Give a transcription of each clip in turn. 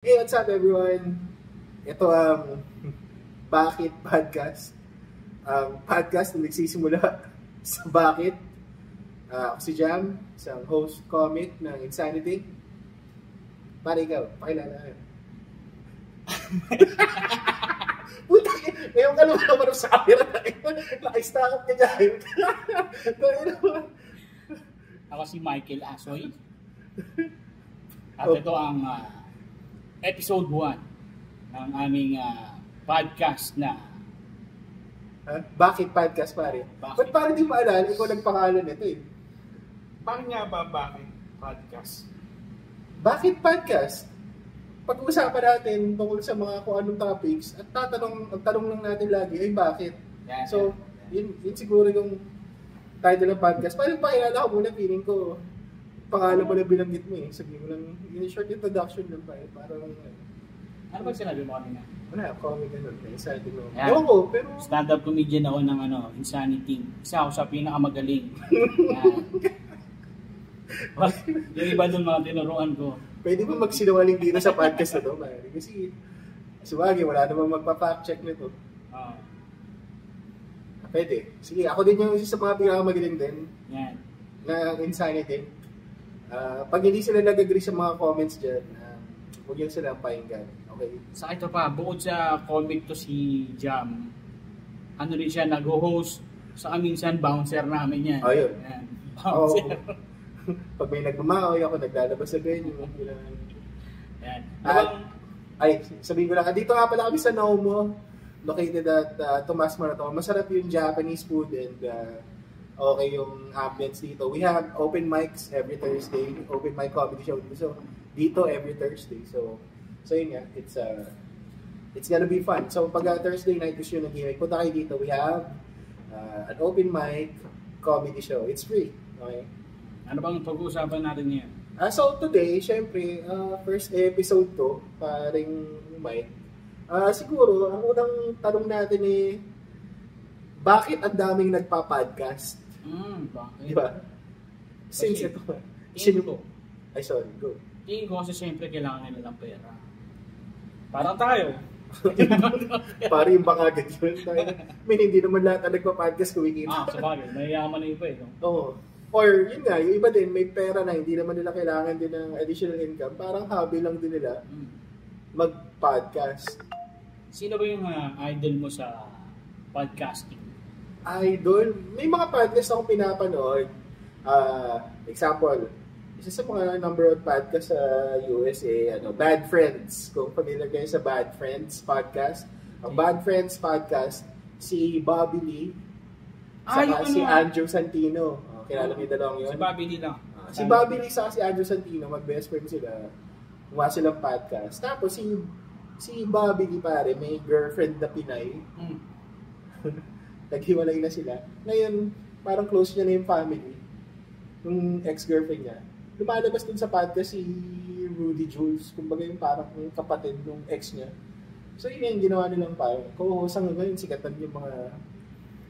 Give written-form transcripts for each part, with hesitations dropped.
Hey, what's up everyone? Ito ang Bakit Podcast. Ang podcast na nagsisimula sa Bakit. Ako si Jam, isang host comic ng Insanity. Pare ikaw, pakilala ka. Puta, ngayon ka naman sa camera. Naka-stack ka dyan. Ako si Michael Asoy. At ito ang episode 1 ng aming podcast na Bakit Podcast, pare? Bakit? Ba't parang di maalala, ikaw nagpangalan nito eh. Bakit nga ba bakit podcast? Bakit podcast? Pag-uusapan natin tungkol sa mga kung anong topics at ang tanong lang natin lagi ay bakit. Yan, So, yun siguro yung title ng podcast. Parang pakilala ko muna, feeling ko pangalan mo na binanggit mo eh. Sabihin mo lang, yung short introduction lang pa eh. Parang, Ano ba sinabi mo kanina? wala, comic ano, excited mo. Yan. Ewan ko, pero Stand-up comedian ako ng Insanity. Isa ako sa pinakamagaling. Yan. Yung iba doon mga tinuruan ko. pwede ba magsinungaling dito sa podcast na to, pare? Kasi, sabagay, wala namang magpa-fact check nito. Ah, Pwede. Sige, ako din yung isa sa mga pinakamagaling din yan. na Insanity. Pag hindi sila nag-agree sa mga comments dyan, huwag yan sila pakinggan. Okay? Sa ito pa, bukod sa comic to si Jam, ano rin siya, nag-host sa minsan bouncer namin yan. Ayun. Yan. Oo. Bouncer. Pag may nagmamaoy ako, naglalabas sa venue. Yan. Ay, sabihin ko lang, dito nga pala kami sa Naumo, located at Tomas Marathon. Masarap yung Japanese food and okay yung ambience dito. We have open mics every Thursday, open mic comedy show dito. So, dito every Thursday. So yun nga, it's gonna be fun. So, pag Thursday night gusto nyo nag-gimmick, punta kayo dito. We have an open mic comedy show. It's free. Okay? Ano bang pag-uusapan natin ngayon? So today, syempre, first episode to, paring Mike. Siguro, ang unang tanong natin eh, bakit ang daming nagpa-podcast? Bakit? Di ba? Since Kasi, ito, tingin ko, ay sorry, go. tingin ko kasi siyempre kailangan nila ng pera. Parang tayo. Para yung baka ganyan tayo. Hindi naman lahat na nagpa-podcast kumikita. Sabagay, mayayaman na iba eh. No? Oo. Or yun nga, yung iba din, may pera na, hindi naman nila kailangan din ng additional income. Parang hobby lang din nila mag-podcast. Sino ba yung idol mo sa podcasting? Idol, may mga podcast akong pinapanood. Example, isa sa mga number one podcast sa USA, Bad Friends. Kung familiar kayo sa Bad Friends podcast. Ang Bad Friends podcast, si Bobby Lee, saka si Andrew Santino. Kilala niyo dalawang yun? Si Bobby Lee lang. Si Bobby Lee saka si Andrew Santino, mag-best friend sila. Gumawa silang podcast. Tapos si Bobby Lee pare, may girlfriend na Pinay. Naghiwalay na sila. Ngayon, parang close niya na yung family. Yung ex-girlfriend niya. Lumalabas dun sa podcast si Rudy Jules. Kumbaga yung parang kapatid ng ex niya. So yun yung ginawa nilang parang. Co-host hanggang ngayon, sikatan yung mga...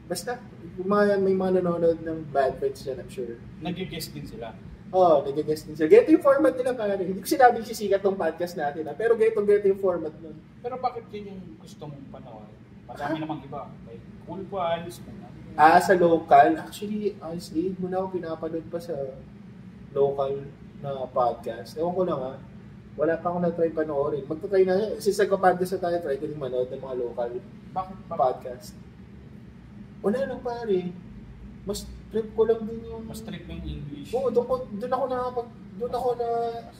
Basta, may mga nanonood ng Bad Friends dyan, I'm sure. Nag-guest din sila. Oo, nag-guest din sila. Ganito yung format nila pare. Hindi ko sinabing sisikat tong podcast natin. Pero ganito yung format nun. Pero bakit yun yung gusto mong panoorin? Madami namang iba. May Cool Pals. Sa local, actually, honestly, muna ako pinapanood pa sa local na podcast. Ewan ko lang wala pa akong na-try panoorin. Magta-try na, since nagpa-podcast na tayo, try ko din manood ng mga local podcast. Wala lang pare. Mas trip ko lang din yung... Mas trip yung English. Oo, doon ako na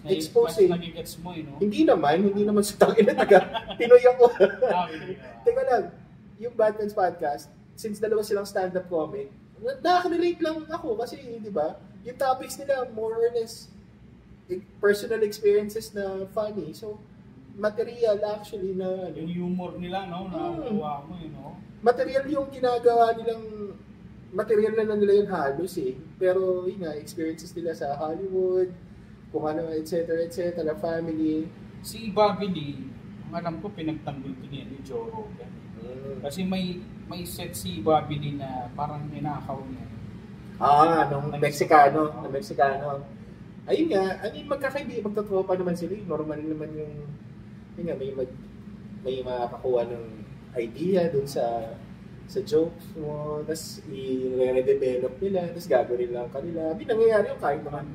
expose Mas nagigets mo no? Hindi naman sa tangin na Pinoy ako. Teka lang, yung Bad Friends podcast, since dalawa silang stand-up comic, nakaka-relate lang ako kasi, di ba, yung topics nila more or less personal experiences na funny. So, material actually na... Yung humor nila, no? Nakakuha mo, Material yung ginagawa nilang... Material na nila yung halos eh. Pero, yun nga, experiences nila sa Hollywood, kung ano, etc., family. Si Bobby Lee, ang alam ko, pinagtanggol din yan ni Joe Rogan. Kasi may set si Bobby Lee na parang ninakaw niya. Nung Mexicano. Ayun nga, magkakaibigan, magtatropa naman sila. Normal naman yung yun nga, may makakakuha ng idea dun sa jokes mo, tapos i-redevelop nila, tapos gagawin lang kanila. Hindi nangyayari yung kahit naman.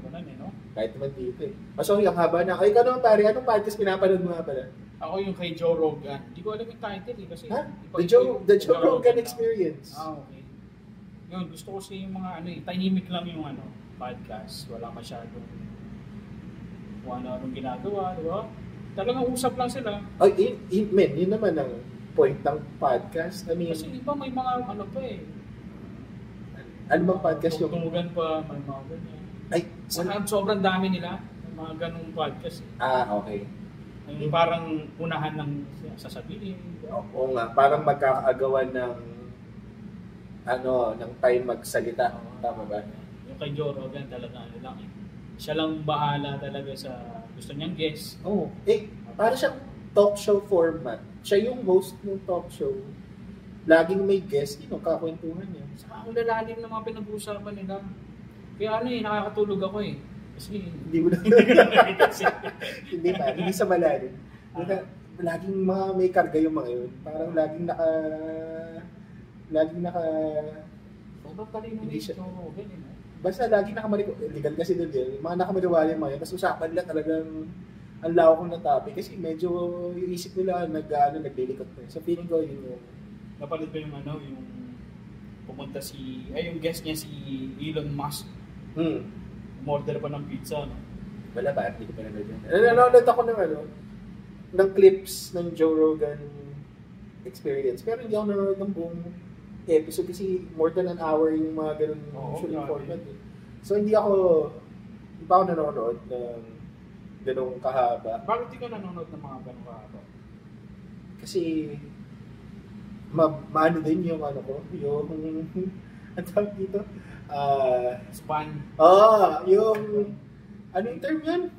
Kahit naman dito eh. Sorry, ang haba na. Ay, ikaw naman pare, anong podcast pinapanood mo nga pala? Ako yung kay Joe Rogan. Hindi ko alam yung title eh. Kasi The Joe Rogan Experience. Okay. Yun, gusto ko siya yung mga tahimik lang yung podcast. Wala masyadong kung anong ginagawa, di ba? Talagang usap lang sila. Ay, yun naman ang point ng podcast. I mean, kasi iba may mga pa eh. Ano bang podcast yung? Tungtugan pa, may mga ganyan. Ay, sobrang dami nila. Mga ganung podcast eh. Okay. Yung parang unahan ng sasabihin. Oo nga, parang magkakaagawan ng ng time magsalita. Tama ba? Yung kay Joe Rogan talaga lang eh. Siya lang bahala talaga sa gusto niyang guest. Para siyang talk show format. Siya yung host ng talk show. Laging may guest, kakwentuhan niya. Saka ang lalalim ng mga pinag-uusapan nila. Kaya nakakatulog ako eh. Kasi hindi mo na hindi sa malalim. Laging may karga yung mga yun. Parang laging naka sobrang talino ni Joe Rogan eh. Basta lagi legal kasi doon yun. Mga nakamariwala yung mga yun. Tapos usapan nila talagang ang lawak ng topic. Kasi medyo yung isip nila naglilikot na. So feeling ko yun yung... Napalad ba yung yung pumunta yung guest niya si Elon Musk. Umorder pa ng pizza, no? Wala ba? Hindi ko pa nanood yun. Nanonood ako ng clips ng Joe Rogan Experience. Pero hindi ako nanonood ng buong episode kasi more than an hour yung mga ganun shooting format. So hindi pa ako nanonood ng ganung kahaba. Bakit di ka nanonood ng mga ganung kahaba? Kasi maano din yung yung ang tawag dito? Span. Yung yung term yun?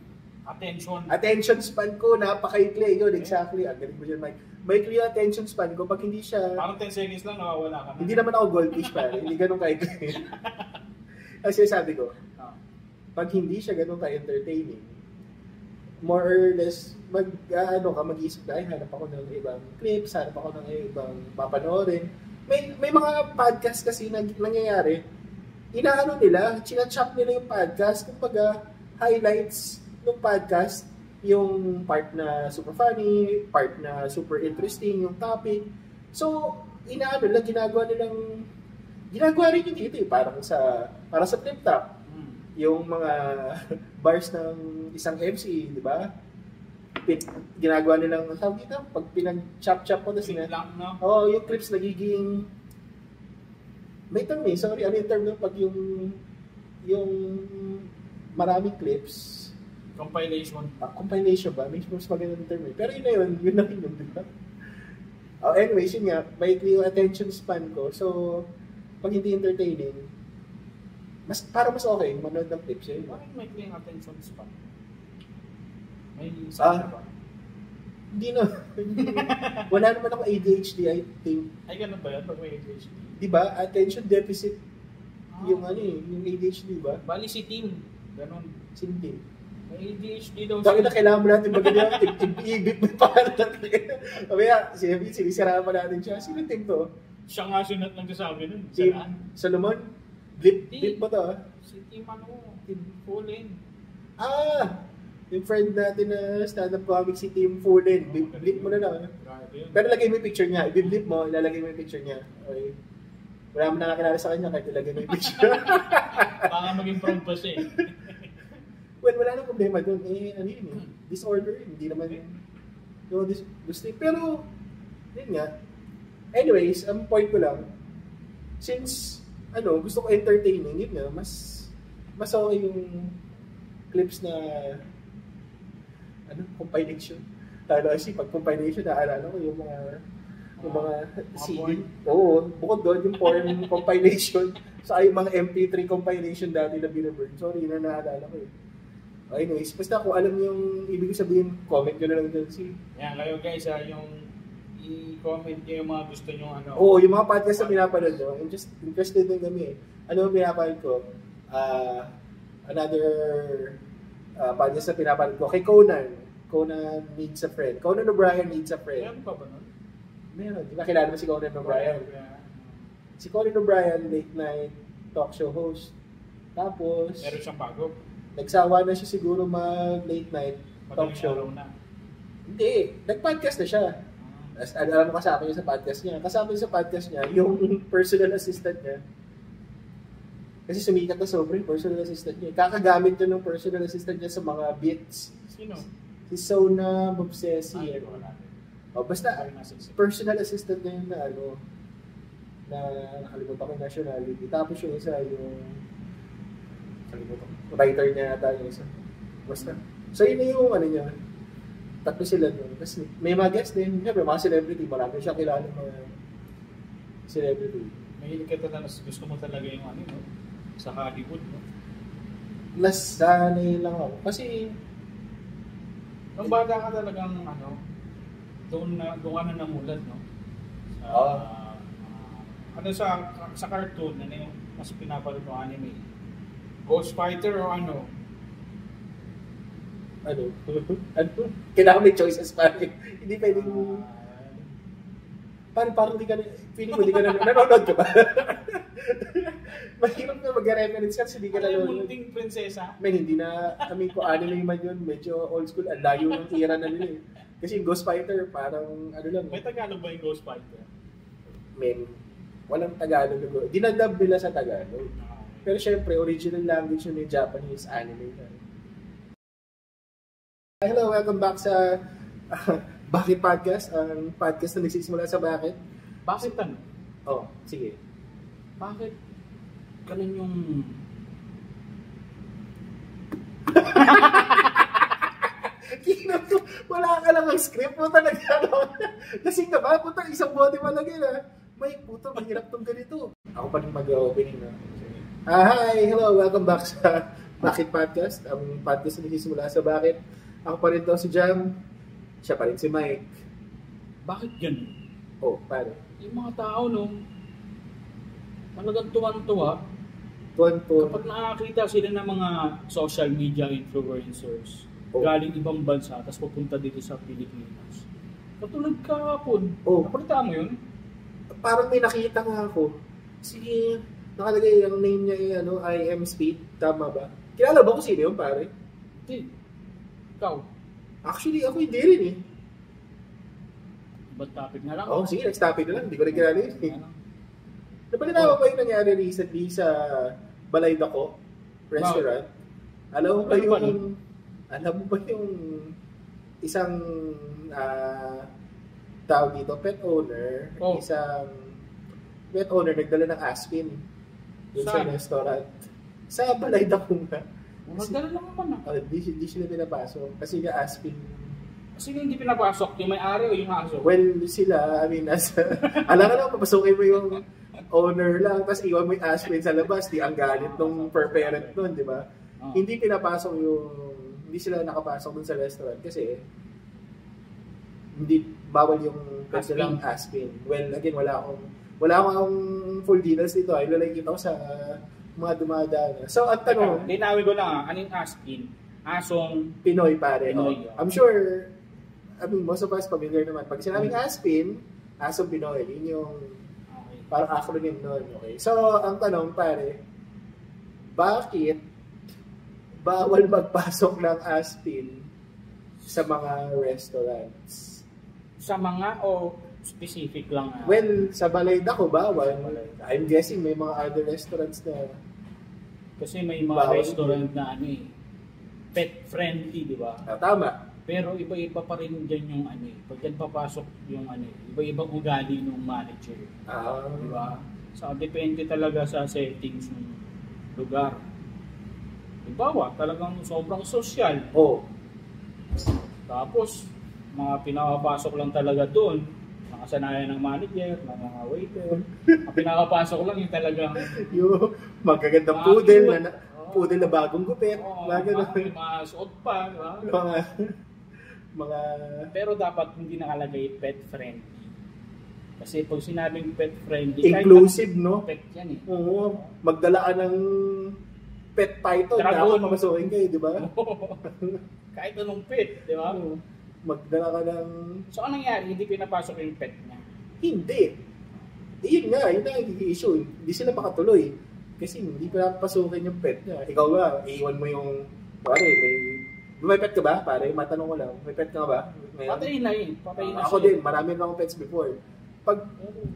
Attention span ko, napakaikli yun, exactly. Ang galing mo dyan, Mike. May clear attention span ko pag hindi siya... Parang 10 seconds lang, nawawala ka na. Hindi naman ako goldfish pa, hindi ganun kaikli. Kasi sabi ko, pag hindi siya ganun ka-entertaining, more or less, mag-iisip na, hanap ako ng ibang clips, hanap ako ng ibang papanoorin. May mga podcast kasi nangyayari, nila, chinachop nila yung podcast, kumbaga, highlights ng podcast, yung part na super funny, part na super interesting, yung topic. So, ginagawa rin yung dito, parang para sa Flip Top. Yung mga bars ng isang MC, di ba? Ginagawa nilang, tawag dito, pag pinag-chop-chop ko na sila. Yung clips nagiging, may term sorry, ano yung term nun? Pag yung maraming clips, compilation ba? May mas magandang term eh. Pero yun na rin yun, di ba? Anyways, yun nga, may yung attention span ko. So, pag hindi entertaining, mas okay, manood ng clips yun. Bakit may yung attention span? May sana ba? Hindi na. Wala naman ako ADHD, I think. Ay, ganun ba yan pag may ADHD? Di ba? Attention deficit. Yung yung ADHD ba? Bali si Tim. Ganun. Si Tim. May ADHD daw. Bakit na kailangan mo natin maganda i-beep mo pa natin. Mamaya, sinisiraan pa natin siya. Sino Tim to? Siya nga sunat lang sa amin nun. Tim Solomon? Blip mo to Si Tim Tim Fullen. Yung friend natin na stand-up comic si Tim Fullen. Blip mo na lang. Pero lagay mo yung picture niya. I-blip mo, ilalagay mo yung picture niya. Okay. Wala mo nakakilala sa kanya kahit ilagay mo yung picture. Baka maging proud pa siya eh. Well, wala nang problema doon. Disorder. Hindi naman gusto. Pero, yun nga. Anyways, ang point ko lang, since, gusto ko entertaining, yun nga, mas okay yung clips na, compilation. Kasi pag compilation, naalala ko yung mga CD. Bukod doon, yung porn compilation. Sa yung mga MP3 compilation dati na binaburn. Sorry, yun na naalala ko eh. Anyways, basta kung alam yung ibig sabihin, comment nyo na lang dyan Yan, kayo guys, yung i-comment nyo yung mga gusto nyo yung mga podcast na pinapanood nyo. I'm just interested din kami eh. Ano yung pinapanood ko? Another podcast na pinapanood ko. Kay Conan. Conan Needs a Friend. Conan O'Brien Needs a Friend. Meron pa ba nun? Meron. Di ba kilala mo si Conan O'Brien? Si Conan O'Brien, late night talk show host. Tapos, Meron siyang bago. nagsawa na siya siguro mag-late night talk Madaling show. araw na. Hindi, nag-podcast na siya. Alam mo kasama niya sa podcast niya. Kasama niya sa podcast niya, yung personal assistant niya. Kasi sumikat na sobre yung personal assistant niya. Kakagamit niya ng personal assistant niya sa mga beats. Sino? Si Sona Bobsesi. Ay, wala. Basta, Ay, nasa isip. personal assistant niya yun na na nakalimutan ko yung nationality. Tapos yung isa yung writer niya yata yung isa. Basta. So yun na yung niya. Tatlo sila doon. Tapos may mga guest din. Siyempre, mga celebrity. Marami siya kilala mga celebrity. Mahilig ka talaga, gusto mo talaga yung no? Sa Hollywood, no? Nasanay lang ako. Kasi, Nung bata ka talagang, doon ka na namulat, no? Sa cartoon, yung mas pinapanood mo anime? Ghost Fighter o ano? kailangan may choices pa. Hindi pwedeng, parang di ka na, feeling mo di ka na, nanonood ka ba? Mahirap na mag-reference kasi di ka na Ano yung munting prinsesa? Hindi na, ko anime man yun, medyo old school, ang layo ng era na nila eh. Kasi yung Ghost Fighter, parang lang. May Tagalog ba yung Ghost Fighter? Walang Tagalog. Dinadub nila sa Tagalog. Pero syempre, original language yun yung Japanese anime. Hello, welcome back sa Bakit Podcast, ang podcast na nagsisimula sa Bakit. Bakit Sige. Bakit ganun yung... Wala ka lang ang script mo talaga. Kasi ka ba? Puta, isang body malagay na. May puto, mahirap tong ganito. Ako pa rin mag-opening na. Hi! Hello! Welcome back sa Bakit Podcast. Ang podcast na nagsisimula sa Bakit. Ako pa rin to si Jam. Siya pa rin si Mike. Bakit ganun? Paano? Yung mga tao, talagang tuwan-tuwa Tuwan-tuwan. kapag nakakita sila ng mga social media influencers galing ibang bansa tapos pupunta dito sa Pilipinas. Katulad kahapon. Napunta mo yun? Parang may nakita nga ako. Sige, nakalagay ang name niya I Am Speed. Tama ba? Kilala ba kung sino yun, pare? Hindi. Ikaw? Actually, ako hindi rin eh. Ba't topic na lang? Sige, next topic na lang. Hindi ko rin kilala yun eh. Napalinawa ba yung nangyari recently sa Balay Dako restaurant? Alam mo ba yung isang tao dito, pet owner, isang pet owner nagdala ng aspin dun sa restaurant. Sa Balay Dako nga. Magdala lang naman Di sila pinapasok kasi yung aspin. Sino hindi pinapasok? Yung may-ari o yung aso? Well, sila, alam ka lang, papasukin mo yung owner lang, tapos iwan mo yung aspirin sa labas, ang galit nung per parent nun, di ba? Hindi pinapasok hindi sila nakapasok dun sa restaurant kasi hindi, bawal yung kanilang aspirin. Well, again, wala akong full details dito. Ilalagay kita ko sa mga dumadaan. So, at tanong, linawin ko lang anong aspin? Asong Pinoy pare. Pinoy. I'm sure, most of us familiar naman. Pag sinabing aspin, asong Pinoy. Yun yung parang acronym nun. Okay. So, ang tanong pare, bakit bawal magpasok ng aspin sa mga restaurants? Sa mga o specific lang? Well, sa Balay Dako bawal. I'm guessing may mga other restaurants na kasi may mga restaurant na pet friendly, di ba? Tama. Pero iba-iba pa rin dyan yung pag dyan papasok yung iba-ibang ugali ng manager. Di ba? So, depende talaga sa settings ng lugar. Halimbawa, talagang sobrang sosyal. Tapos, mga pinapapasok lang talaga doon, nakasanayan ng manager, ng mga waiter. Ang pinapapasok lang yung talagang yung magagandang poodle na bagong gupit. Mga suot pa, di ba? Mga... Pero dapat hindi nakalagay pet friendly. Kasi pag sinabing pet friendly, inclusive, no? Pet yan Oo. Magdala ka ng pet python. Dapat mamasukin kayo, di ba? Kahit anong pet, di ba? Magdala ka ng... So, anong nangyari? Hindi pinapasok yung pet niya? Hindi. Yun nga, yun ang issue. Hindi sila makatuloy. Kasi hindi pinapasukin yung pet niya. Ikaw ba, iiwan mo yung... Pare, may pet ka ba? Pare, matanong ko lang. May pet ka ba? Ngayon? Patayin na yun. Patayin na ako din, marami na akong pets before. Pag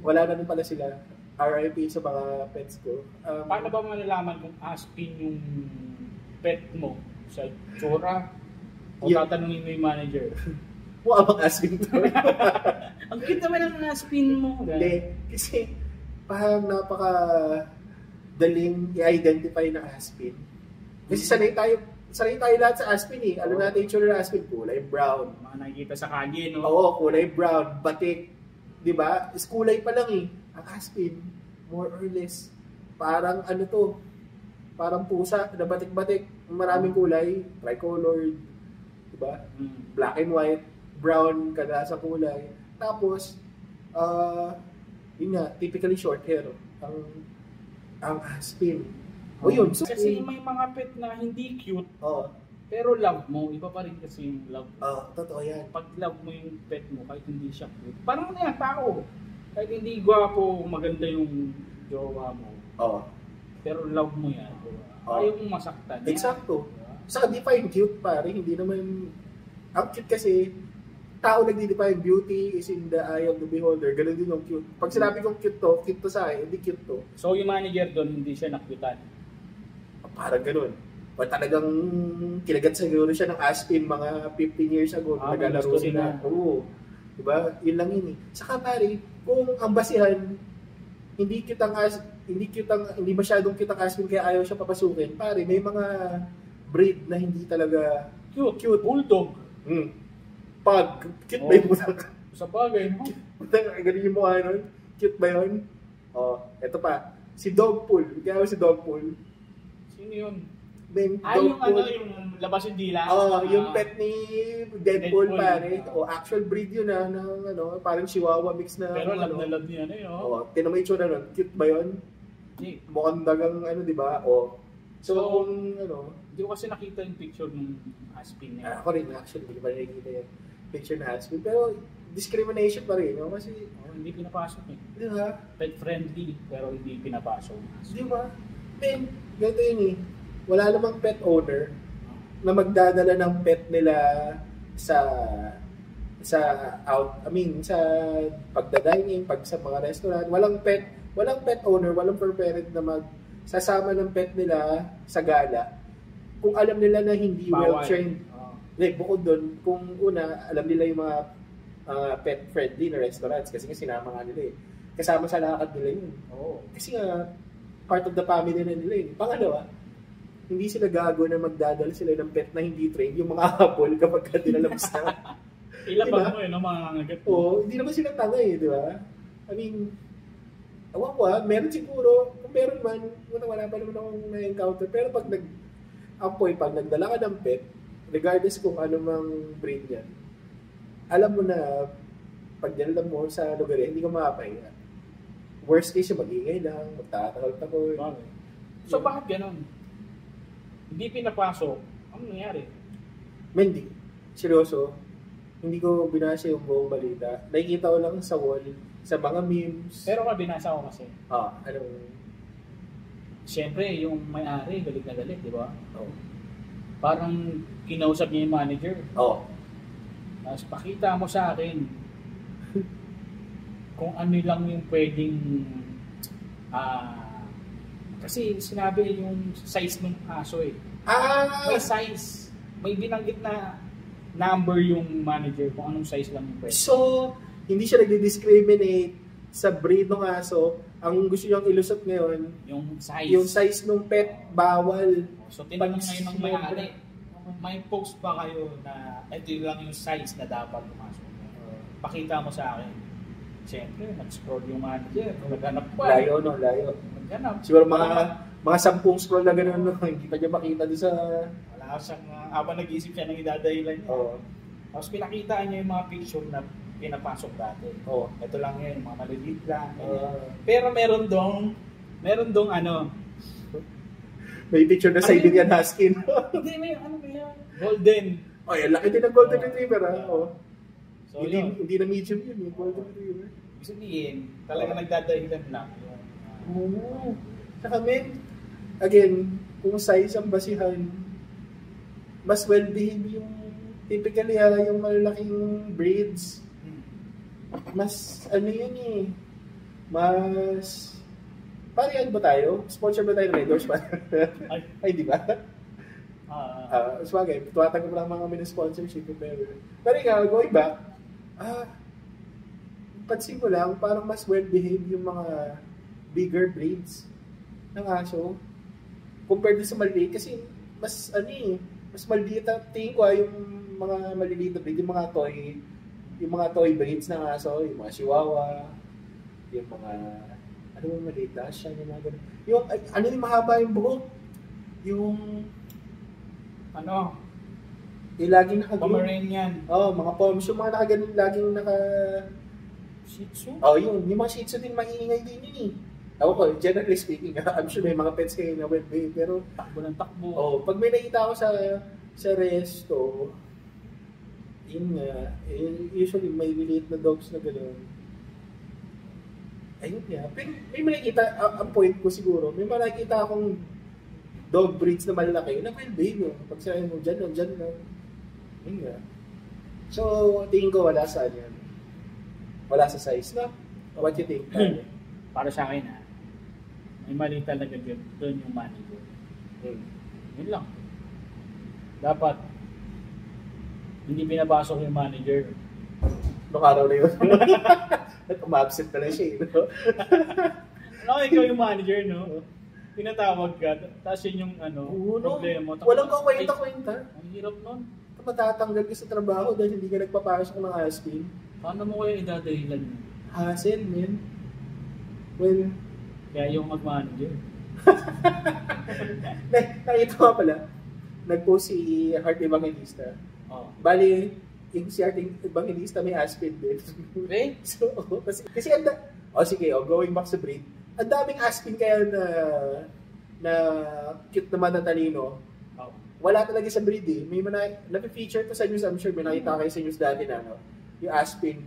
wala na rin pala sila, RIP sa mga pets ko. Paano ba malalaman kung aspin yung pet mo sa tsura? O tatanungin mo yung manager? Mukha bang aspin to? Ang cute naman ang aspin mo. Hindi, kasi parang napaka-daling i-identify na aspin. Kasi sanay tayo lahat sa aspin eh. Alam natin yung tsura ng aspin, kulay brown. Mga nakikita sa kanya, no? Oo, kulay brown, batik. Diba? Is kulay pa lang eh. Ang aspin, more or less, parang ano to, parang pusa na batik-batik. Maraming kulay, tricolored, diba? Black and white, brown, kadalasan kulay. Tapos, yun nga, typically short hair. Ang aspin. O yun. So, kasi may mga pet na hindi cute, pero love mo, iba pa rin kasi yung love mo. Totoo yan. Pag love mo yung pet mo, kahit hindi siya cute. Parang ano yan, tao. Kahit hindi gwapo, maganda yung jowa mo. Pero love mo yan. Ayaw mong masaktan. Eksakto. Saka define cute pare, hindi naman... Ang cute kasi, tao nagdi-define beauty is in the eye of the beholder. Ganun din yung cute. Pag sinabi kong cute to sa akin, hindi cute to. So yung manager doon, hindi siya nakyutan? Parang ganun. O talagang kinagat siguro siya ng aspin mga 15 years ago. Naglalaro sila. Oo. Diba? Yun lang yun eh. Saka pare, kung ang basihan, hindi masyadong cute ang aspin kaya ayaw siya papasukin. Pare, may mga breed na hindi talaga cute. Bulldog. Pag, cute ba yung mutang? Sa bagay, no? Ganun yung mukha nun. Cute ba yun? Eto pa. Si Dogpool. Kaya si Dogpool. Sino yun? Yung labas yung dila? Yung pet ni Deadpool pare. Actual breed yun parang chihuahua mix na. Pero love na love niya tinan mo yung tsura nun. Cute ba yun? Mukhang dagang di ba? So, hindi ko kasi nakita yung picture ng aspin niya. Ako rin actually, hindi ko pa nakikita yung picture na aspin. Pero discrimination pa rin, no? Kasi hindi pinapasok eh. Di ba? Pet friendly, pero hindi pinapasok. Di ba? Ben, ganito yun eh. Wala namang pet owner na magdadala ng pet nila sa pagda-dining, pag sa mga restaurant. Walang pet owner, walang per parent na magsasama ng pet nila sa gala. Kung alam nila na hindi well-trained. Like, bukod doon, kung una, alam nila yung mga pet-friendly na restaurants kasi sinama nga nila eh. Kasama sa lakad nila yun. Kasi nga, part of the family na nila yun. Pangalawa, hindi sila gago na magdadala sila ng pet na hindi trained, yung mga habol kapag dinalabas na. Ilabang mo yun, mga nangagat. Hindi naman sila tanga eh, di ba? I mean, awan ko meron siguro, kung meron man, wala pa naman akong na-encounter, pero pag pag nagdala ka ng pet, regardless kung ano mang breed yan, alam mo na, pag dinala mo sa lugar hindi ka makapahinga. Worst case, mag-ingay lang, magtatakal-takol. So bakit ganon? Hindi pinapasok, ano nangyari? Hindi. Seryoso, hindi ko binasa yung buong balita. Nakikita ko lang sa wall, sa mga memes. Pero binasa ko kasi. Siyempre, yung may-ari, galit na galit, di ba? Parang kinausap niya yung manager. Tapos pakita mo sa akin kung ano lang yung pwedeng kasi sinabi yung size ng aso eh. May size. May binanggit na number yung manager kung anong size lang yung pwede. So, hindi siya nagdi-discriminate sa breed ng aso. Ang gusto niyang ilusot ngayon, yung size ng pet, bawal. So, tinanong ngayon ng may-ari, may post ba kayo na ito lang yung size na dapat pumasok? Pakita mo sa akin. Siyempre, nag-scroll yung manager. Naghanap pa. Layo. Naghanap. Siguro mga 10 scroll na gano'n, hindi pa niya makita doon sa... Wala siyang, habang nag-iisip siya ng idadahilan niya. Tapos pinakita niya yung mga picture na pinapasok dati. Ito lang yun, mga maliliit lang. Pero meron dong may picture na Siberian Husky. Hindi, may ano ba yan? Golden. Oh, yan, laki din ng Golden Retriever, ha? Oh. So, yun. Hindi na medium yun, yung Golden Retriever. Ibig sabihin, talaga nagdadahilan lang. Oo. Saka, men, again, kung size ang basihan, mas well-behaved yung typically yung malalaking breeds. Mas, ano yun eh, mas, pari ba tayo? Sponsor ba tayo ng Endorse pa? Ay, di ba? Sabagay, tuwatanggap lang mga mini-sponsorship. Pero ikaw, going back, pansin ko lang, parang mas well-behaved yung mga bigger breeds ng aso compared sa maliliit. Kasi mas, mas maliliit ang tingin ko yung mga maliliit na breed, yung mga toy breeds ng aso, yung mga chihuahua, yung mga, ano yung maliit na siya, yung mga ganun. Yung, yung mahaba yung buhok, yung, yung laging nakaganun. Pomeranian. Mga poms, yung mga nakaganon, laging naka... Shih Tzu? Yung mga Shih Tzu din, maingay din yun eh. Ako ko, generally speaking, I'm sure may mga pets kayo na well-behaved, pero... Takbo ng takbo. Pag may nakita ako sa resto, yun nga, usually may maliit na dogs na gano'n. Ayun nga. Pero may makikita, ang point ko siguro, may makikita akong dog breeds na malaki na well-behaved. Pag sinabi mo, dyan lang. Ayun nga. So, tingin ko wala sa yan. Wala sa size na. What you think? Para sa akin may mali talaga doon yung manager. Yun lang. Dapat hindi pinapasok yung manager. Nung araw na yun. Umabsent pala siya, no? Ikaw yung manager, no? Pinatawag ka, tapos yun yung problema mo. Walang kakwenta-kwenta. Ang hirap nun. Matatanggal ka sa trabaho dahil hindi ka nagpapasok ng ASPIN. Paano mo kaya idadahilan mo? Hassle, man. Well, kaya yung mag-manager. Nakita ko pala, nag-post si Heart Evangelista. Bali, yung si Heart Evangelista may ASPIN din. Okay? So, kasi sige, going back sa breed, ang daming ASPIN kaya na cute naman na talino. Wala talaga sa breed eh. May na-feature to sa news, I'm sure may nakita kayo sa news dati na yung ASPIN,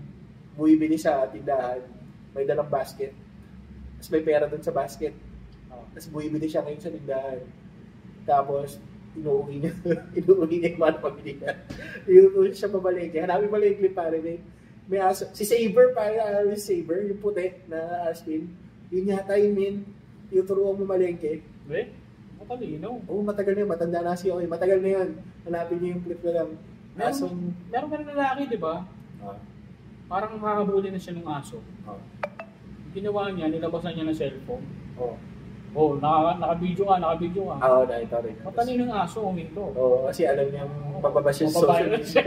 bumibili sa tindahan, may dalang basket. Tapos may pera dun sa basket. Tapos bumibili siya ngayon sa tindahan. Tapos, inuuwi niya yung mga pamilya niya. Inuuwi siya pabalengke. Hanapin balengke pare na may aso. Si Saber pare, si Saber, yung puti na ASPIN. Yun yata yung tuturuan mo malengke. Matalino. Matagal na yun. Matanda na siya. Matagal na yun. Hanapin niyo yung clip na lang. Meron ka ng lalaki, di ba? Parang makakabuli na siya ng aso. Ginawa niya, nilabasan niya ng cellphone. Naka-video ka. Nakita rin. Matalino ng aso, huminto. Kasi alam niya mababa siya sa social media.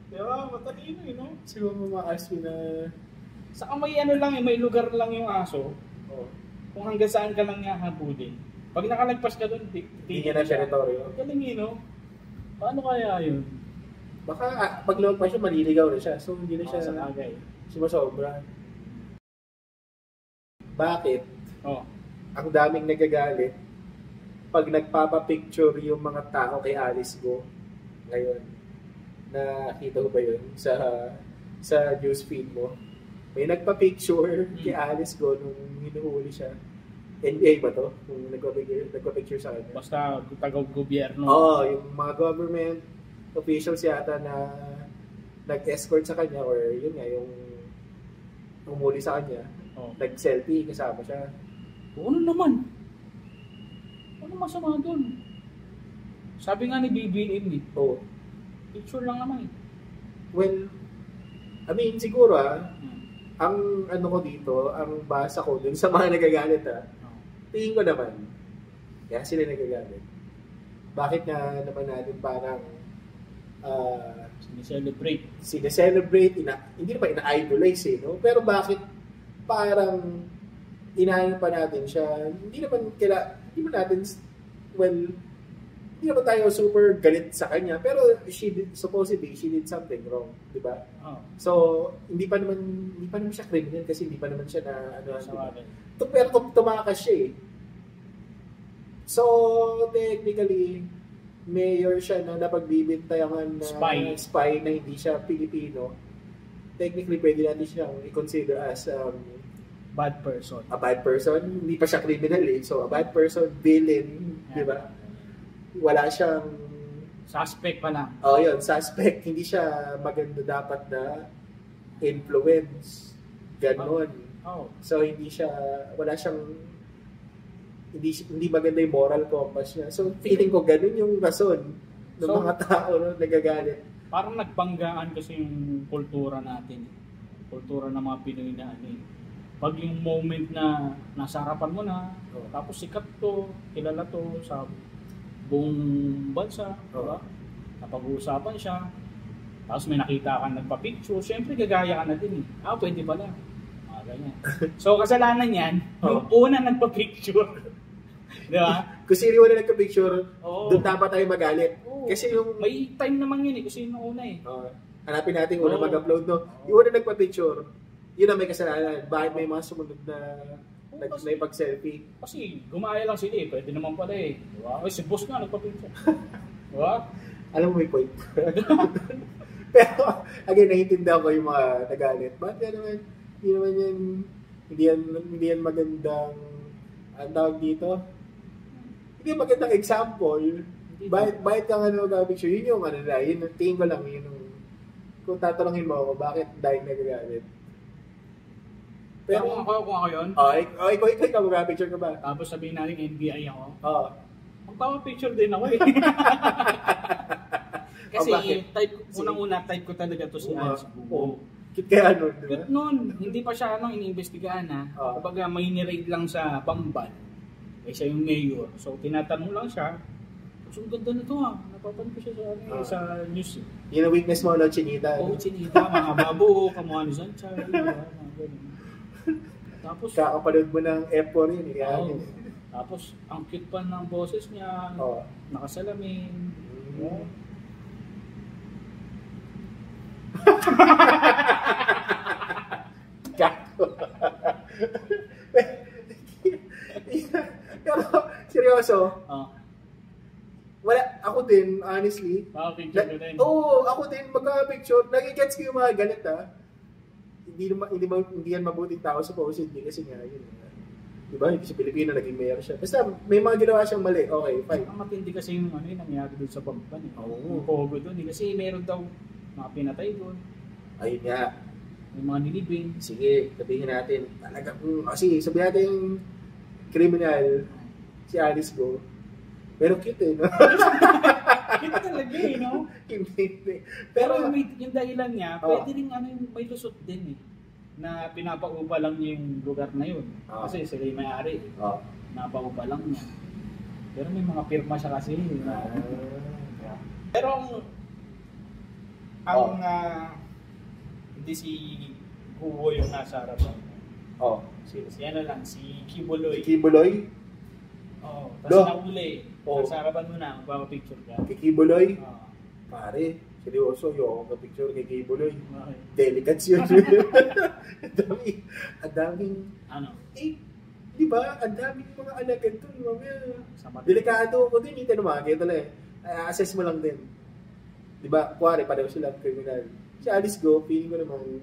Diba? Matalino no? Siguro mga aso na... Saka may lugar lang yung aso. Kung hanggang saan ka lang niya habulin. Pag nakalagpas ka doon, hindi niya na teritoryo. Galing Paano kaya yun? Baka pag lumagpas siya, maliligaw na siya. So hindi na siya sumasobra. Bakit? Ang daming nagagalit pag nagpapapicture yung mga tao kay Alice Go ngayon. Nakita ko ba yun sa newsfeed mo? May nagpa-picture kay Alice Go nung hinuhuli siya. NBI ba to? Kung nagpa-picture sa kanya. Basta taga-gobyerno. Yung mga government officials yata na nag-escort sa kanya or yun nga, yung umuli sa kanya. Nag-selfie, kasama siya. Ano naman? Ano masama doon? Sabi nga ni BBM picture lang naman Well, siguro ang ko dito, ang basa ko dun sa mga nagagalit tingin ko naman, kaya sila nagagalit. Bakit nga naman natin parang sineselebrate, hindi naman ina-idolize no? Pero bakit parang inahin pa natin siya, hindi naman tayo super galit sa kanya, pero supposedly she did something wrong, di ba? So hindi pa naman siya criminal kasi hindi pa naman siya na pero tumakas siya So, technically, mayor siya na napagbibintayan na spy na hindi siya Pilipino. Technically, pwede natin siyang i-consider as bad person. A bad person. Hindi pa siya criminal eh. So, a bad person, villain, di ba? Wala siyang... Suspect pa lang. Oh, yun, suspect. Hindi siya maganda dapat na influence. Ganon. Oh. So, hindi siya... Wala siyang... Hindi maganda yung moral compass niya. So, feeling ko ganun yung rason ng mga tao no, nagagalit. Parang nagbanggaan kasi yung kultura natin. Kultura ng mga Pinoy na ano eh. Pag yung moment na nasa harapan mo na, tapos sikat to, kilala to sa buong bansa, diba? Napag-uusapan siya, tapos may nakita ka nagpa-picture, syempre gagaya ka na din eh. Pwede pala. Ganyan. So, kasalanan yan, yung una nagpa-picture. Di ba? Kung sino yung una nagpa-picture, doon dapat tayo magalit. Kasi yung... May time naman yun eh, kung sino una eh. Hanapin natin una mag-upload, no? Yung una nagpa-picture, yun ang may kasalanan. Bakit may mga sumunod na pag-selfie? Kasi gumaya lang sila eh. Pwede naman pala eh. Diba? Si boss nga nagpa-picture. Diba? Alam mo may point. Pero, again, naiintindihan ko yung mga nagalit. Bakit naman, hindi yan magandang, ang tawag dito? Hindi yan magandang example. Bakit ka nga nag-picture? Yun yung ano na, yun, tingin ko lang, yun yung, kung tatanungin mo ako, bakit dahil nagagalit? Pero kung ako yun? Ikaw mag-picture ka ba? Tapos sabihin natin NBI ako? Oo. Magpapapicture din ako eh. Kasi unang-una type ko talaga to si Alice Bugo. Kaya nun, di ba? But noon, hindi pa siya iniimbestigahan na. Kapag may niraid lang sa Bamban, siya yung mayor. So tinatanong lang siya, so ang ganda na to napapan ko siya sa news. Yun ang weakness mo, no, Chinita? Oo, Chinita, mga babo, kamuha ni Sanchez, tapos kakapanood mo ng F4 yun. Tapos ang cute pa ng boses niya, nakasalamin. Pero seryoso, wala, ako din, honestly. Picture ko din. Ako din, magka-picture. Nagigets ko yung mga galit hindi yan mabuting tao supposedly kasi nga yun. Diba? Hindi siya Pilipino, naging mayor siya. Basta may mga ginawa siyang mali. Okay, fine. Ang matindi kasi yung nangyari doon sa Bamban eh. Yung Pogo doon eh. Kasi meron daw mga pinatay doon. Ayun nga. May mga nilibing. Sige, sabihin natin. Kasi sabihin natin yung criminal, si Alice Go. Pero cute eh, no? Cute talaga eh, no? Hindi. Pero yung dahilan niya, pwede rin may lusot din eh. Na pinapaupa lang niya yung lugar na yun. Kasi sila yung may-ari. Pinapaupa lang niya. Pero may mga pirma siya kasi. Pero ang hindi si Hugo yung nasa harapan. Si ano lang, si Kibuloy. Kibuloy? Tapos nauli. Nasa harapan mo na, magpapapicture ka. Kibuloy? Pare, seryoso, yung picture kay Kibuloy. Delicate yun. Ang daming, di ba? Ang daming mga alagad doon. Delikado ko din, hindi naman. Kaya talaga assess mo lang din. Di ba? Kuwari, pareho sila criminal. Si Alice Go, feeling ko naman,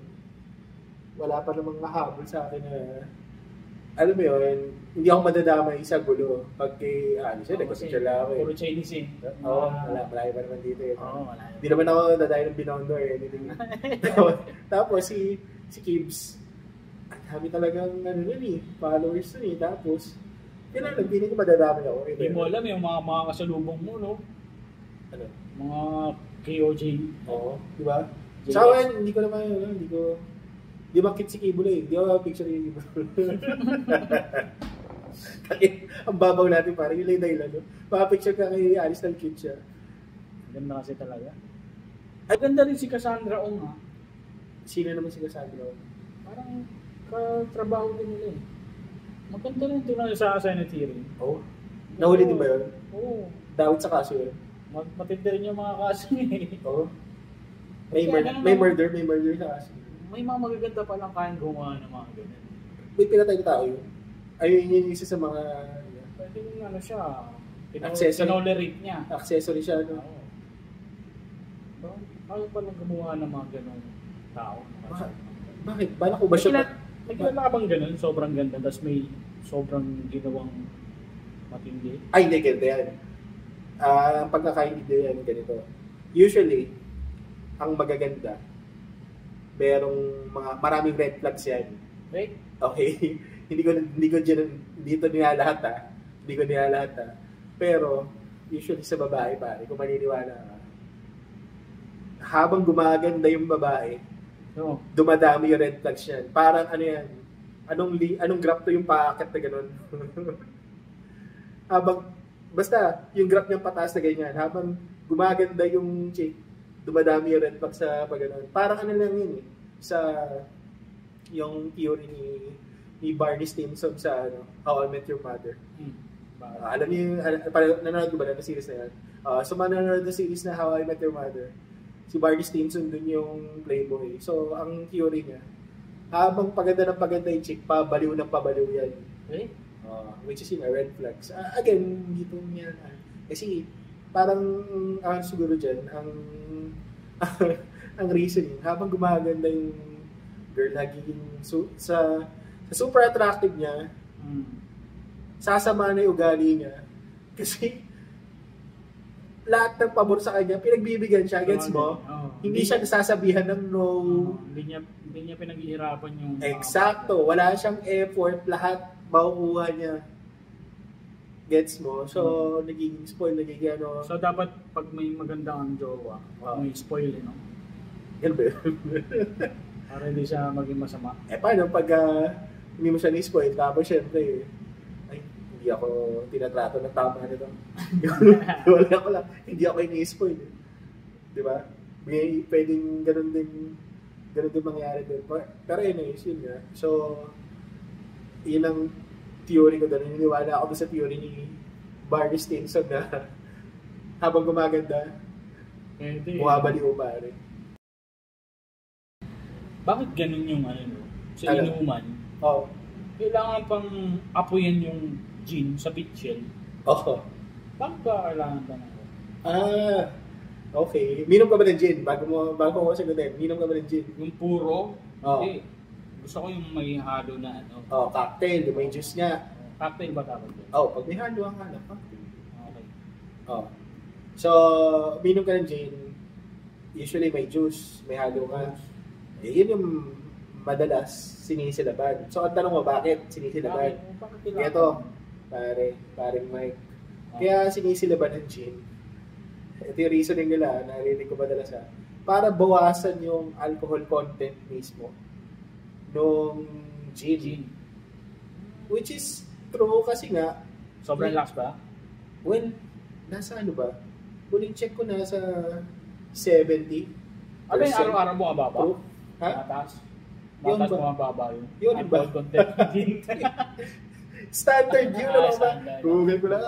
wala pa namang mahabol sa akin na, alam mo yun, hindi ako madadamay sa gulo pag kay Alice. Nagpapicture lang ako eh. Puro Chinese eh. Malayo pa naman dito eh. Malayo. Hindi naman ako dadayo ng Binondo eh. Tapos si Kibbs, ang dami talagang followers nun eh. Tapos, hindi ko madadamay ako. Hindi mo alam yung mga kasalubong mo, no? Ano? Mga KOJ. Oo, di ba? Sa akin, hindi ko naman yun. Di ba kit si Kibuloy? Di ba picture yung Kibuloy? Ang babaw natin parang yung dahilan. No? Paka-picture ka kay Alice ng cute siya. Ganda kasi talaga. Ay, ganda rin si Cassandra Ong ha. Sino naman si Cassandra Ong? Parang katrabaho din nila eh. Maganda rin ito na sa Senate hearing. Nahuli din ba yun? Dawit sa kaso yun? Matindi rin yung mga kaso eh. May murder sa kaso. May mga magaganda pa lang kayang gumawa ng mga ganyan. May pinatay na tao yun. Ayun yung isa sa mga... ano siya, accessory niya. Accessory siya, no? Bakit pa lang gumawa ng mga ganong tao? Bakit? Bala ko ba siya? May kilala bang ganun? Sobrang ganda, tapos may sobrang ginawang matindi? Ay, hindi, ganito yan. Ang pagkakaintindi yan, ganito. Usually, ang magaganda, merong maraming red flags yan. Right? Okay? hindi ko dito nilalahat Hindi ko nilalahat Pero, usually sa babae, pare, kung maniniwala ka, habang gumaganda yung babae, dumadami yung red flags yan. Parang ano yan, anong graph to yung paakit na gano'n? Basta, yung graph niyang pataas na ganyan, habang gumaganda yung chick, dumadami yung red flags sa pag-gano'n. Parang ano lang yun yung theory ni Barney Stinson sa How I Met Your Mother. Alam niyo, nanonood ko ba na series na yan? So, manonood na series na How I Met Your Mother. Si Barney Stinson dun yung playboy. So, ang theory niya, habang paganda ng paganda yung chick, pabaliw ng pabaliw yan. Eh? Which is red flags. Again, dito niya kasi parang siguro dyan, ang reasoning, habang gumaganda yung girl, nagiging sa super attractive niya, sasama na yung ugali niya. Kasi lahat ng pabor sa kanya, pinagbibigyan siya, gets mo? Hindi siya nasasabihan ng no. Hindi niya pinaghihirapan yung... Eksakto. Wala siyang effort. Lahat makukuha niya. Gets mo? So, nagiging spoil, nagiging ano. So, dapat pag may magandang jowa, may spoil, no? Yan ba? Para hindi siya maging masama. Paano pag hindi mo siya ni-spoil? Tapos, syempre, hindi ako tinatrato ng tama nito. Wala ko lang. Hindi ako ini-spoil. Di ba? May pwedeng ganun din mangyari din. Pero anyways, yun nga. So, yun ang theory ko doon. Naniniwala ako sa theory ni Barney Stinson na habang gumaganda, buwabaliw pare. Bakit ganun yung sa inuman? Kailangan pang apuyan yung gin sa pitchel. Bakit ba kailangan ka na? Okay. Minom ka ba ng gin? Bago mo sagutin, minom ka ba ng gin? Yung puro? Hindi. Gusto ko yung may halo na cocktail. Yung may juice nga. Cocktail ba dapat yun? Pag may halo ang hanap, cocktail. Okay. So, minom ka ng gin. Usually may juice, may halo nga. Yun yung madalas sinisilaban. So, ang tanong mo, bakit sinisilaban? Ito, paring Mike. Kaya sinisilaban ng gin. Ito yung reasoning nila, narinig ko madalas para bawasan yung alcohol content mismo nung gin. Which is true kasi nga. Sobrang lax ba? Well, nasa ano ba? Huling check ko nasa 70%. Ano yung araw-araw mo mababa? Mataas mababa yun. Yun ba? Alcohol content ng gin. Standard yun, ano ba? Google ko lang.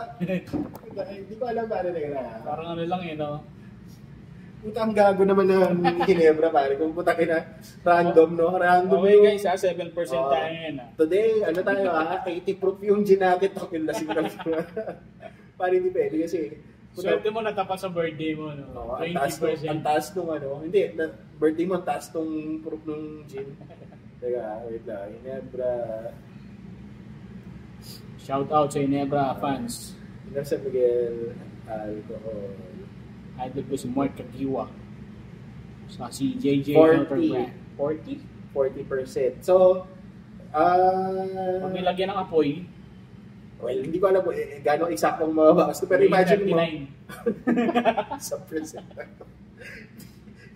Hindi ko alam paano na. Parang ano lang yun, Puta, ang gago naman ng Ginebra, pare. Kung puta random, no? Random okay, guys, 7% tayo yan, Today, 80 proof yung gin natin. Yung lasing na. Pare, hindi pwede kasi. Swerte mo natapat sa birthday mo, no? 20%. Ang taas nung hindi, birthday mo, ang taas nung proof ng gin. Teka, wait lang. Ginebra. Shout out sa Ginebra fans. San Miguel alcohol. Idol ko si Mark Kagiwa. Sa si JJ 40%. So, pag nilagyan ng apoy, well, hindi ko alam gano'ng eksaktong mababawas. Pero imagine mo. Sa percent.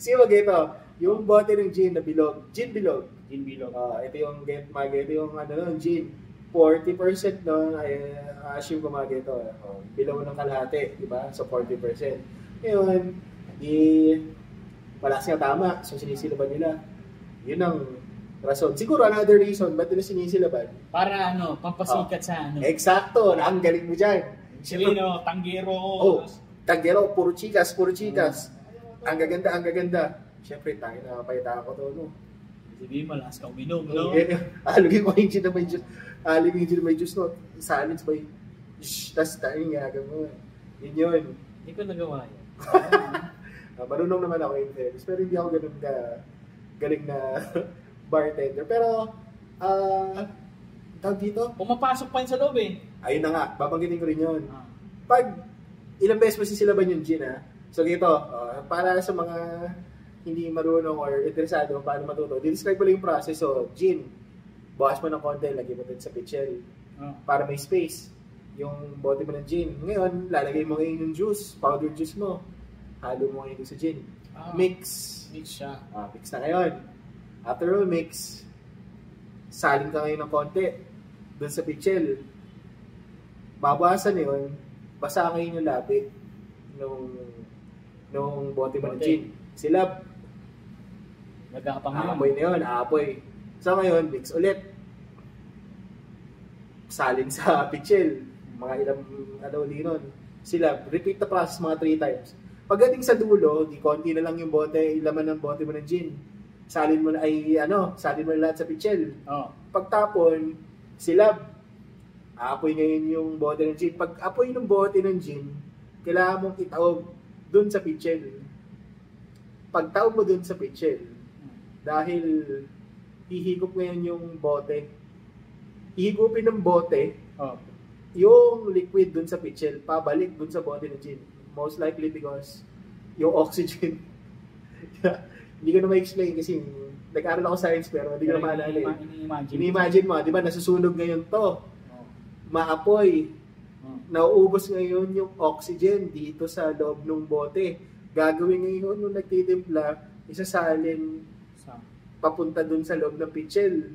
Sige, ito. Yung bote ng gin na bilog. Gin bilog. Ito yung gin. 40% no, ay assume ko ito. Bilog ng kalahati, di ba? So 40%. Ngayon, wala siya tama. So sinisilaban nila. Yun ang rason. Siguro another reason ba't nila sinisilaban? Para pampasikat sa Eksakto, ang galing mo dyan. Sino, tanggero. Tanggero, puro chikas. Ang gaganda. Siyempre, tayo nakapayata ako to, no? Sabihin mo, lakas ka uminom, no? Alugin ko yung gin na may juice. Alugin yung gin na may juice, no? Silence ba tas tayo nga, gano'n. Yun. Hindi ko nagawa yun. Marunong naman ako in fairness, pero hindi ako ganun ka galing na bartender. Pero, tawag dito? Pumapasok pa yun sa loob eh. Ayun na nga, babanggitin ko rin yun. Pag ilang beses mo sisilaban yung gin, ha? So, dito, para sa mga hindi marunong or interesado paano matuto, describe ko lang yung process. So, gin, bukas mo ng konti, lagay mo din sa pitchel para may space. Yung bote mo ng gin. Ngayon, lalagay mo ngayon yung juice, powdered juice mo. Halo mo ngayon sa gin. Mix. Mix siya. Mix na ngayon. After mo mix, saling ka ngayon ng konti dun sa pitchel. Babawasan yun, basa ngayon yung labi nung bote mo ng gin. Silab. Nagkakapang yun. Aapoy na yun, aapoy. So ngayon, mix ulit. Salin sa pitchel. Mga ilang ulit nun. Sila, repeat the process mga 3 times. Pagdating sa dulo, di konti na lang yung bote, ilaman ng bote mo ng gin. Salin mo na lahat sa pitchel. Pagtapon, silab. Aapoy ngayon yung bote ng gin. Pag apoy ng bote ng gin, kailangan mong itaob dun sa pitchel. Pagtaob mo dun sa pitchel, dahil hihigop ngayon yung bote, hihigupin ng bote, yung liquid dun sa pitchel, pabalik dun sa bote ng gin. Most likely because yung oxygen. Hindi ko na ma-explain kasi nag-aaral ako science pero hindi ko na maalala eh. Ini-imagine mo, di ba, nasusunog ngayon to. Maapoy. Nauubos ngayon yung oxygen dito sa loob ng bote. Gagawin ngayon nung nagtitimpla, isasalin papunta dun sa loob ng pitchel.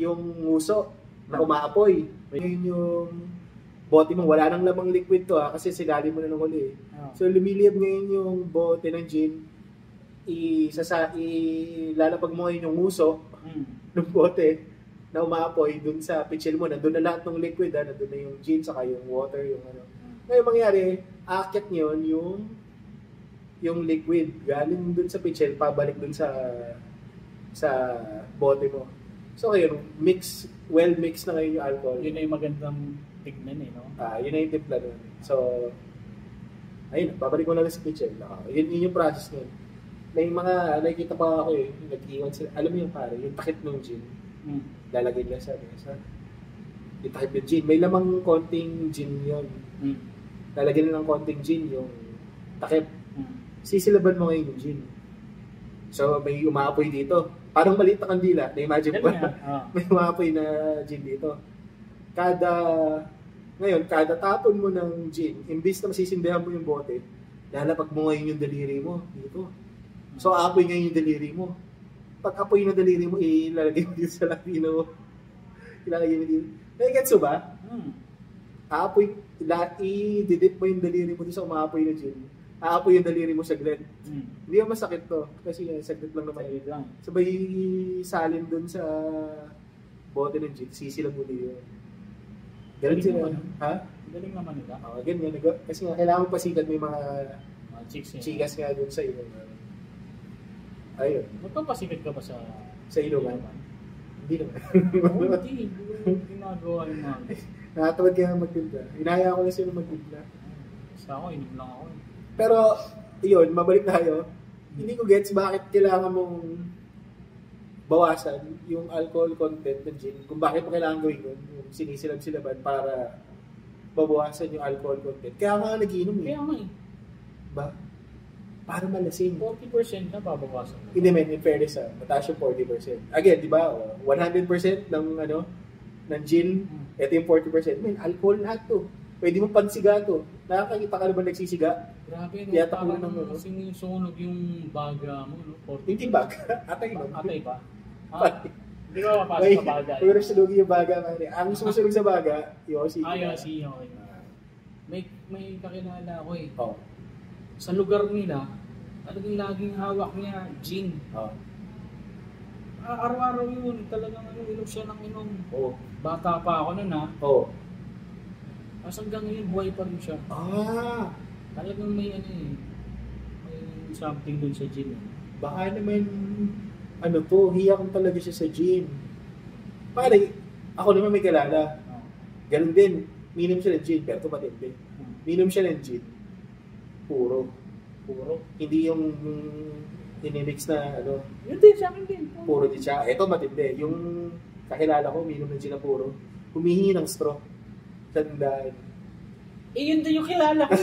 Yung nguso na umaapoy. Ngayon yung bote mo, wala nang lamang liquid to kasi sinali mo na ng huli. So lumiliyab ngayon yung bote ng gin, ilalapag mo ngayon yung nguso ng bote na umaapoy dun sa pitchel mo. Nandun na lahat ng liquid, nandun na yung gin, saka yung water, yung ano. Ngayon mangyari, aakyat nyon yung liquid galing dun sa pitchel, pabalik dun sa bote mo. So ngayon, well mix na ngayon yung alcohol. Yun na yung magandang tignan eh, no? Yun na yung timpla nun. So, ayun, babalik ko na lang sa pitchel. Yun yung process nun. May mga, nakikita pa ako nag-iwan sila. Alam mo yung pare, yung takip ng gin. Lalagay nila sa mesa. Yung takip ng gin. May lamang konting gin yun. Lalagay nila ng konting gin yung takip. Sisilaban mo ngayon yung gin. So, may umaapoy dito. Parang maliit na kandila. Na-imagine ba? May umaapoy na gin dito. Kada tapon mo ng gin, imbis na masisindihan mo yung bote, lalapag mo ngayon yung daliri mo dito. So, aapoy ngayon yung daliri mo. Pag apoy ng daliri mo, ilalagay mo dito sa latino mo. Ilalagay mo dito. Nagigets mo ba? Aapoy, i-didip mo yung daliri mo dito sa umaapoy na gin. Aapoy yung daliri mo sa saglit. Hindi yung masakit to. Kasi saglit lang naman yun. Sabay salin dun sa bote ng gin, sisilang mo dito. Galing sila. Ha? Galing naman nila. Ganyan. Kasi nga, kailangan pasikat may mga chikas nga dun sa iyo. Ayun. Magpapasikat ka ba sa Iloman? Hindi naman. Hindi. Ginagawa yung mga. Nakatawad kaya magtimpla. Inaya ko na sila magtimpla. Basta ako, inom lang ako. Pero, yun, mabalik tayo. Hindi ko gets bakit kailangan mong bawasan yung alcohol content ng gin. Kung bakit mo kailangan gawin yun, yung sinisilab-silaban para babawasan yung alcohol content. Kaya nga nagiinom eh. Kaya nga eh. Ba? Para malasing. 40% na babawasan. Hindi man, in fairness mataas yung 40%. Again, di ba, 100% ng gin, ito yung 40%. Man, alcohol lahat to. Pwede mo pansiga to. Nakakakita ka naman nagsisiga? Grabe, no? Yata ko parang sinusunog yung baga mo, no? 40%. Hindi baga. Atay ba? Atay ba? Hindi ba mapasok sa baga? Pero sunugin yung baga. Ang sumusunog sa baga, Yossi. Yossi, okay. May kakilala ako eh. Oh. Sa lugar nila, talagang laging hawak niya gin. Araw-araw yun, talagang inom siya ng inom. Bata pa ako nun ha. Tapos hanggang ngayon, buhay pa rin siya. Talagang may may something dun sa gin. Baka naman, hiyang talaga siya sa gin. Pare, ako naman may kilala. Ganun din. Minom siya ng gin, pero ito matindi. Minom siya ng gin. Puro. Hindi yung inimix na ano. Yun din, sa akin din. Puro din siya. Ito matindi. Yung kakilala ko, minom ng gin na puro. Humihingi ng straw. Tandaan. Yun din yung kilala ko.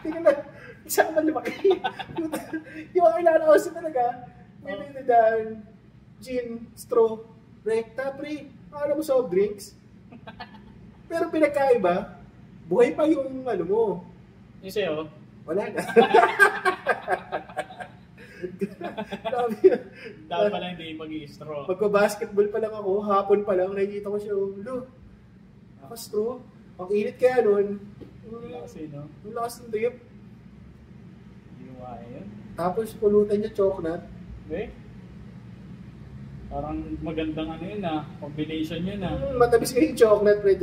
Tingnan na, isang man lumaki. Yung kakilala ko siya talaga, may tandaan, gin, straw, rekta, pre. Alam mo soft drinks? Pero pinagkaiba, buhay pa yung ano mo. Yung sa'yo? Wala na. Dapat pala hindi mag-i-straw. Magpa-basketball pa lang ako, hapon pa lang, nakikita ko siya, straw. Ang init kaya nun. Ang lakas ng trip. Hindi mo kaya yun. Tapos pulutan niya chocolate. Okay. Parang magandang ano yun combination yun Matamis ka yung chocolate, pre.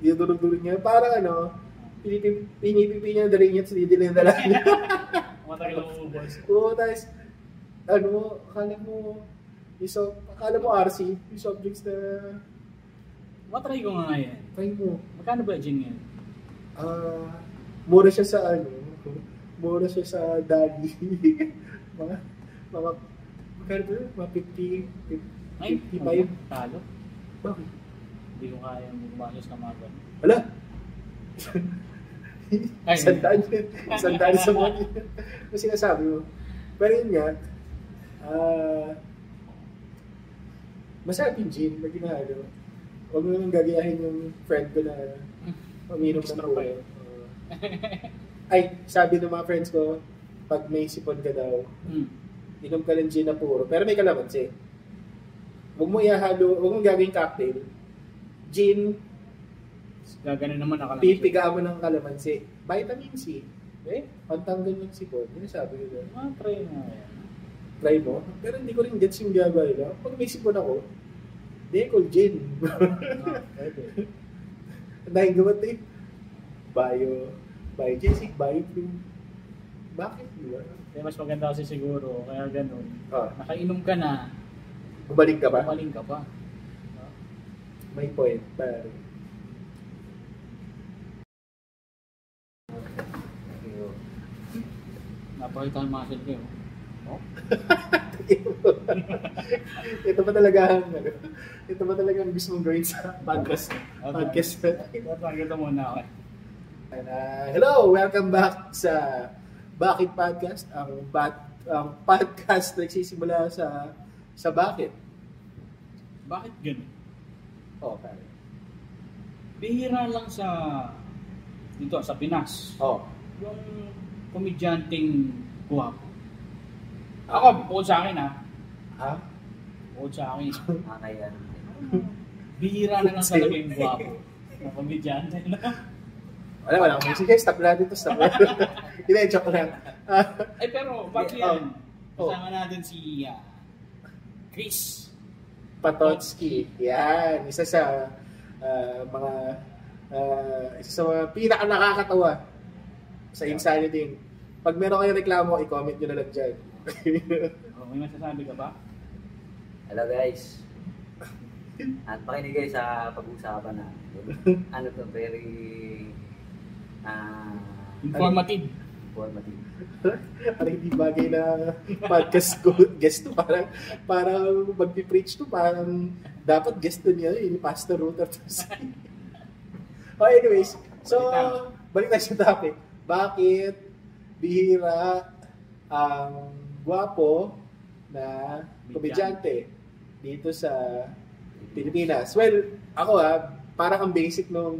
Yung durog-durog niya. Parang pinipipi niya na rin niya at sinidili na dala niya. Matagal ang ubos. Oo, tapos, akala mo RC, yung soft drinks na... Matry ko nga yan. Try mo. Magkano ba gin yan? Mura siya sa Daddy. Magkano ba yun? Mga 50, 55. Talo? Bakit? Hindi ko kaya mamayos na mga ganun. Wala. Sandaan sa mga. Ano sinasabi mo? Pero yun nga, masarap yung gin na ginagawa. Huwag mo nang gagayahin yung friend ko na uminom ng puro. Ay, sabi ng mga friends ko, pag may sipon ka daw, inom ka ng gin na puro. Pero may kalamansi. Huwag mo ihahalo, huwag mo gagawing cocktail. Gin, gaganin naman ang kalamansi. Pipigaan mo ng kalamansi. Vitamin C. Pantanggal ng sipon. Yun sabi ko doon. Try mo yan. Try mo? Pero hindi ko rin gets yung gagawin lang. Pag may sipon ako, Decol Gin. Dahil gawa tayo. Biogesic, Bioflu. Bakit? Diba? Kaya mas maganda kasi siguro, kaya ganun. Nakainom ka na. Bumalik ka pa? May point, pare. Napakita ang muscle ko. Ito ba talaga ang gusto mong gawin sa podcast? Ito muna ako. Hello! Welcome back sa Bakit Podcast? Ang podcast na nagsisimula sa bakit. Bakit ganun? Pare. Bihira lang dito sa Pinas. Yung komedyanteng guwapo. Ako, bukod sa akin Bukod sa akin. Kaya. Bihira na lang talaga yung guwapo. Ng komedyante na. Wala. Sige, stop natin ito. Hindi, joke lang. Pero, bakit yan? Kasama natin si Chris Patotsky. Yan. Isa sa mga pinaka nakakatawa sa Insanity. Pag meron kayong reklamo, i-comment nyo na lang dyan. May masasabi ka ba? Hello guys. At pakinig kayo sa pag-uusapan na. Very informative. Parang hindi bagay na podcast guest to. Parang mag-preach to. Parang dapat guest to niya yung Pastor Ruther. Anyways, so balik tayo sa topic. Bakit bihira ang gwapo na komedyante dito sa Pilipinas? Well, ako parang ang basic nung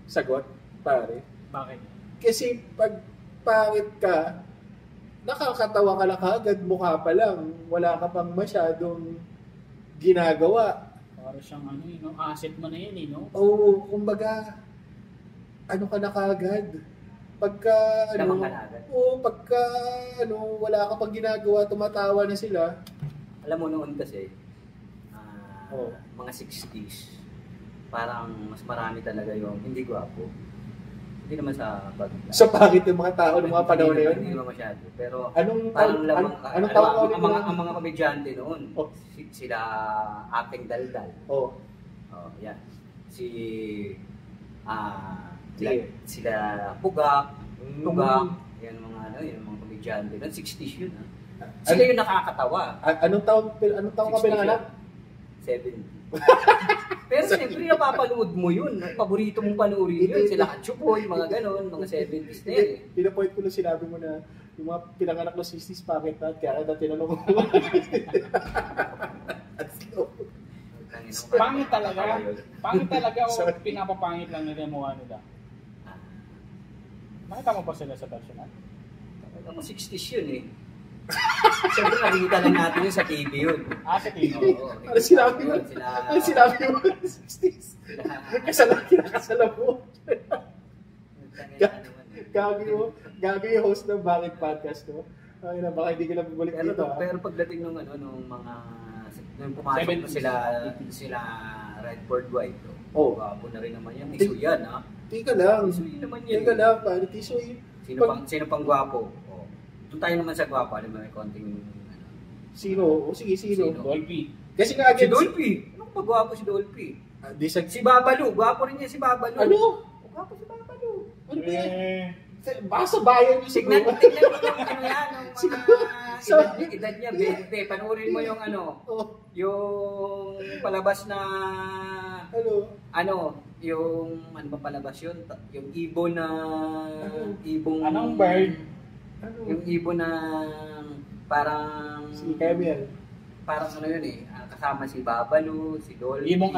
sagot, pare. Bakit? Kasi pag pangit ka, nakakatawa ka lang agad, mukha pa lang, wala ka pang masyadong ginagawa. Para siyang asset mo na yan Oo, kumbaga, ka na kaagad. Pagka, wala ka pang ginagawa, tumatawa na sila. Alam mo noon kasi, mga 60s, parang mas marami talaga yung hindi gwapo. Hindi naman sa So, bakit yung mga tao ng mga panahon na yun? Hindi naman masyado. Pero, anong tawag ang mga komedyante noon, sila Apeng Daldal. Oo. Yan. Si sila Pugak, yan mga komedyante. Noon 60s yun. Sila yung nakakatawa. Anong taong ka pinanganak? 70. Pero siyempre napapanood mo yun. Paborito mong panoorin yun. Sila Katsupoy, mga ganon, mga 70s na yun. Pinapoint ko lang sinabi mo na yung mga pinanganak ng 60s bakit na kaya kita tinanong mo. Pangit talaga o pinapapangit lang nila yung mukha nila. Nakita mo pa sila sa personal? Nakita mo 60s yun eh. Siyempre nakikita lang natin yun sa TV yun. Sa TV? Oo. Ano sinabi mo? Ano sinabi mo? 60s? Kinakasala mo. Gagi yung host ng Bakit Podcast, no? Ay na, baka hindi ko na bubalik dito. Pero pagdating nung mga nung pumasok na sila Redford White, bago na rin naman yan. Isu yan, ha? Tika lang. Isu naman yan. Tika lang, pare. Tisoy. Sino pang gwapo? Doon tayo naman sa gwapo. Alam mo, may konting... Sino? Sige, sino? Dolphy. Kasi nga Si Dolphy. Anong pag-gwapo si Dolphy? Si Babalu. Gwapo rin niya si Babalu. Ano? Gwapo si Babalu. Ano ba yan? Baka sa bayan yung tignan mo yung mga edad niya, 20. Panoorin mo yung yung palabas na yung ano ba palabas yun? Yung ibon anong bird? Yung ibon na parang si Kevin. Parang yun eh, kasama si Babalu, si Dolphy, Ibong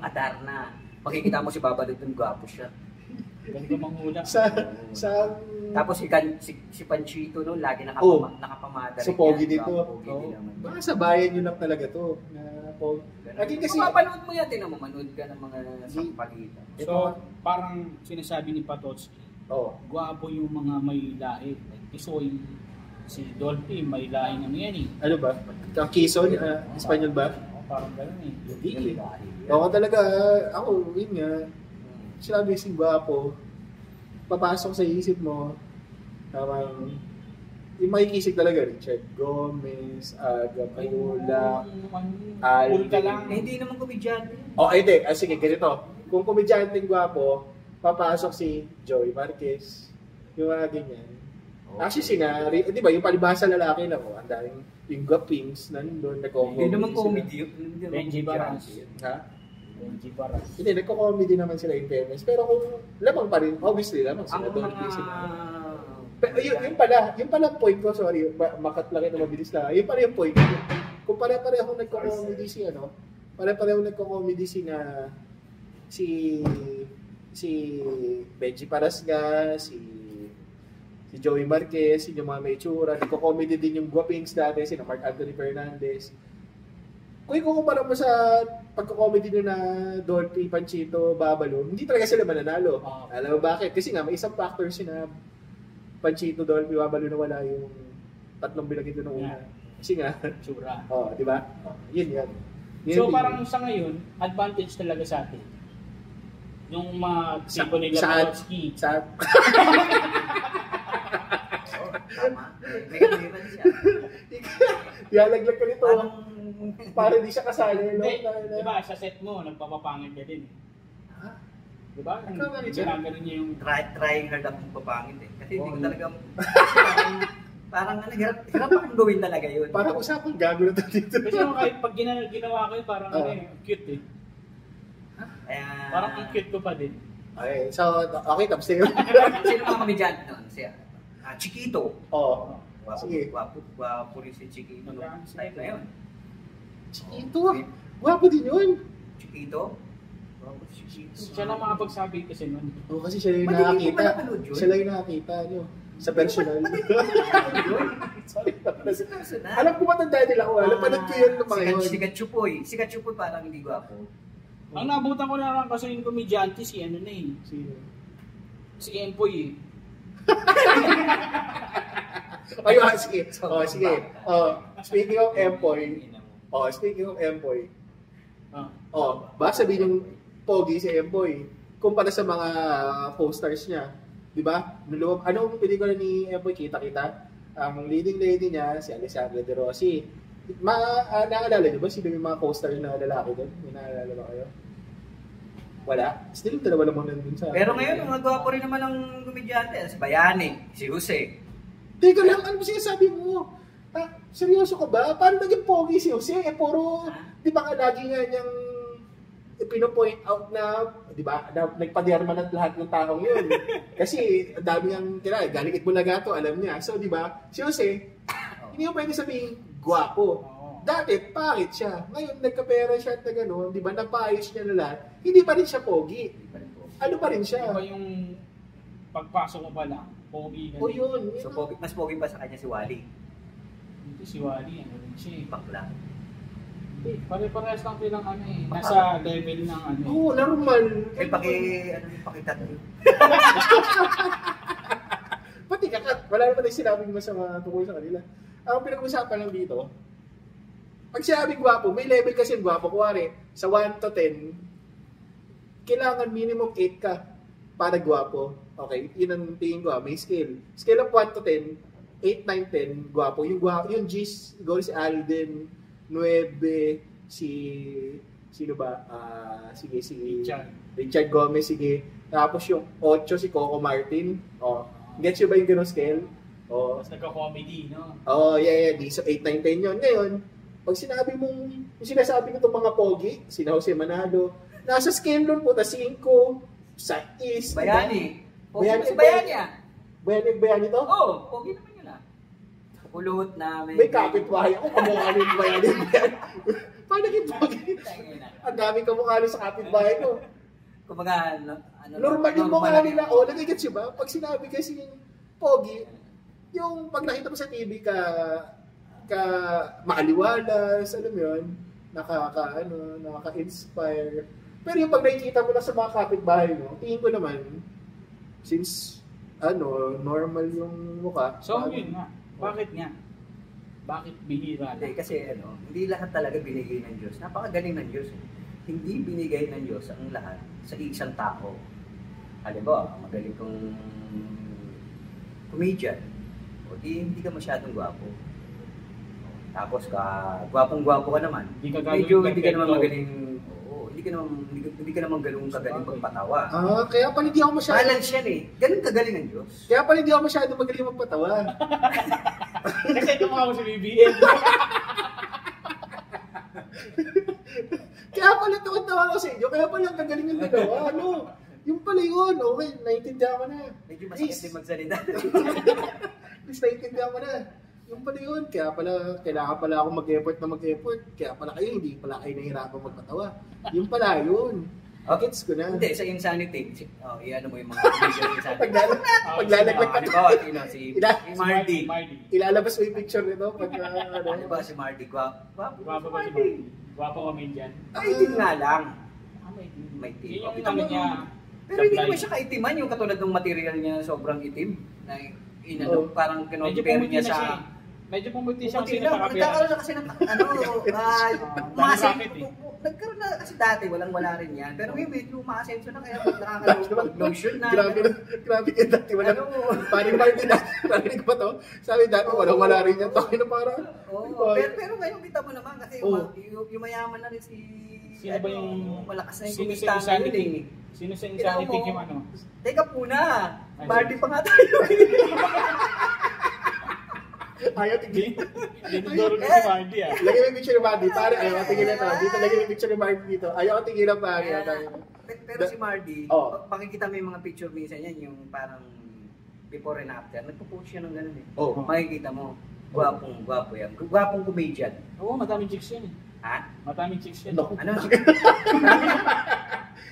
Adarna. Makikita mo si Babalu dun, gwapo siya. Ganito manghula. Tapos si Panchito noon lagi nakapamada rin. So pogi dito. Baka sa bayan yun lang talaga to. Kasi mapanood mo yan, manood ka ng mga sampalitan. So parang sinasabi ni Patotsky, gwapo yung mga may lahi. Isoy, si Dolphy, may lahi ng yan eh. Ano ba? Ang Quezon? Espanyol ba? Parang gano'n eh. Hindi. Ako talaga, yun nga. Sinabi si gwapo, papasok sa isip mo, parang yung makikisig talaga, Richard Gomez, Aga Paula, Alvin. Hindi naman komedyante. Hindi. Sige, ganito. Kung komedyante yung gwapo, papasok si Joey Marquez, yung mga ganyan. Actually, di ba, yung palibhasa lalaki lang, ang daming yung Gwapings, nandun, Hindi naman comedy. Benji Barras. Ha? Benji Barras. Hindi, nagko-comedy naman sila in fairness. Pero kung lamang pa rin, obviously lamang sila. Pero yun pala point ko, sorry, makatlaki na mabilis na. Yun pala yung point ko. Kung pare-pareho nagko-comedy pare-pareho nagko-comedy si Benji Barras nga, si Joey Marquez, yung mga may tsura, nagko-comedy din yung Gwapings dati, si Mark Anthony Fernandez. Kung ikukumpara mo sa pagko-comedy nila na Dolphy, Panchito, Babalu, hindi talaga sila mananalo. Alam mo bakit? Kasi nga, may isang factor sina Panchito, Dolphy, Babalu na wala yung tatlong bilagin doon ng una. Kasi nga, tsura. Di ba? Yun. So parang sa ngayon, advantage talaga sa atin. Yung mga tipo nila Patotsky. Tama. May siya. Ialaglag ka nito. Para di siya kasali. Diba, sa set mo, nagpapapangit ka din. Diba? Ginagano niya yung... Trying hard akong papangit eh. Kasi hindi ko talaga... Parang hirap akong gawin talaga yun. Parang usapang gago na dito. Kasi kahit pag ginawa ko yun, parang cute eh. Parang ang cute ko pa din. Okay, so, okay, tapos sa'yo. Sino mga komedyante noon? Chiquito. Sige. Gwapo rin si Chiquito. Type na yun. Chiquito? Gwapo din yun. Chiquito? Siya lang makapagsabi kasi nun. Kasi siya yung nakakita. Siya lang yung nakakita, sa personal. Sorry. Alam ko matanda nila ko. Napanood ko yun ng mga yun. Si Katsupoy parang hindi gwapo. Ang nabutan ko na lang kasi yung komedyante si Sino? Si Empoy eh. Sige. Speaking of Empoy. Baka sabihin yung pogi si Empoy kumpara sa mga co-stars niya. Diba? Anong pelikula ni Empoy? Kita-kita? Ang leading lady niya, si Alessandra De Rossi. Naalala niyo ba sino yung mga co-stars na lalaki doon? May naalala ba kayo? Wala. Still, dalawa namang nandun sa... Pero ngayon, mga gwapo rin naman ang komedyante. Si Bayani, si Jose. Teka lang, ano ba sinasabi mo? Seryoso ka ba? Paano naging pogi si Jose? Puro, di ba nga lagi nga niyang pino-point out na, di ba, na nagpaderma ng lahat ng taong yun. Kasi, ang dami niyang kilala. Galing Itbulaga to, alam niya. So, di ba, si Jose, hindi mo pwede sabihin, gwapo. Dati, pangit siya. Ngayon, nagkapera siya at na gano'n, di ba, napayos niya na lahat. Hindi pa rin siya pogi. Ano pa rin siya? Di ba yung pagpasok mo pa lang, pogi. O yun. So, mas pogi pa sa kanya si Wally. Hindi si Wally, ano rin siya eh. Bakla. Pare-parehas lang silang ano eh. Nasa level ng ano eh. Oo, normal. Pakitat mo. Pati kakat. Wala naman yung sinabing masama tungkol sa kanila. Ang pinag-usapan lang dito, pag sinabing gwapo, may level kasi yung gwapo. Kuwari, sa 1 to 10, kailangan minimum 8 ka para gwapo. Okay, yun ang tingin ko. May scale. Scale of 1 to 10, 8, 9, 10, gwapo. Yung G's, siguro si Alden, 9, sino ba? Sige, Richard Gomez, sige. Tapos yung 8, si Coco Martin. Oh, gets you ba yung ganong scale? Oh. Mas nagka-comedy, no? Oh, yeah. Di, so 8, 9, 10 yun. Ngayon, pag sinabi mong, yung sinasabi ko itong mga pogi, sina Jose Manalo, nasa scale nun po, 5, 6. Bayani. Bayani. Bayani to? Oo, pogi naman yun ah. Kulot na may kapitbahay ako, kamukha rin Bayani. Paano naging pogi? Ang daming kamukha rin sa kapitbahay ko. Kumbaga, normal yung mukha nila. O, nagigets yun ba? Pag sinabi kasi yung pogi, yung pag nakita mo sa TV ka maaliwalas, alam mo yun, nakaka-inspire. Pero yung pag nakikita mo lang sa mga kapitbahay mo, tingin ko naman, since, normal yung mukha. So, yun nga. Bakit nga? Bakit bihira lang? Hindi, kasi hindi lahat talaga binigay ng Diyos. Napakagaling ng Diyos. Hindi binigay ng Diyos ang lahat sa isang tao. Halimbawa, magaling kong comedian. O hindi ka masyadong gwapo. Tapos gwapong-gwapo ka naman. Medyo hindi ka naman magaling. Oo, hindi ka naman ganung kagaling magpatawa. Kaya pala hindi ako masyadong... Balance yan eh. Ganun kagaling ng Diyos. Kaya pala hindi ako masyadong magaling magpatawa. Kasi tumama ko sa BBM. Kaya pala tawa ko sa inyo. Kaya pala ang kagaling ng dalawa. Yung pala yun. Okay, naiintindihan ko na. Medyo masakit din magsalita. Please, naiintindihan ko na. Yung pala yun. Kaya pala, kailangan pala ako mag-effort. Kaya pala kayo, hindi pala kayo nahihirapan magpatawa. Yung pala yun. Gets ko na. Hindi, sa insanity. Iyan mo yung mga insanity. Paglalaglag ka. Halimbawa, si Mardy. Ilalabas mo yung picture nito. Halimbawa si Mardy. Gwapo ba si Mardy? Gwapo kami dyan. Itim nga lang. May itim. Yung ano niya. Pero hindi naman siya kaitiman. Yung katulad ng material niya sobrang itim. Na parang kinompare niya sa... Medyo pumuti siya kasi nagkakaroon na kasi ng nagkaroon na kasi dati walang-wala rin yan. Pero ngayon medyo umaasenso na kaya nakakaloon lotion na. Grabe ka dati wala. Paring Martin na narinig ba to? Sabi dati walang-wala rin yan. Takin na parang. Pero ngayon kita mo naman kasi yung mayaman na rin si sino ba yung malakas na yung kumita ngayon eh. Sino sa insanity yung ano? Teka muna. Marty pa nga tayo. Ayaw tigil. Dinuduro na si Mardy ah. Lagyan mo yung picture ni Mardy. Pare, ayaw tigil na to. Dito, lagyan mo yung picture ni Mardy dito. Ayaw tigil na pare. Pero si Mardy, pakikita mo yung mga picture minsan yan, yung parang before and after. Nagpo-post siya ng gano'n eh. Makikita mo, gwapo yan. Gwapong comedian. Oo, madaming chicks yan eh. Ha? Madaming chicks yan. Ano?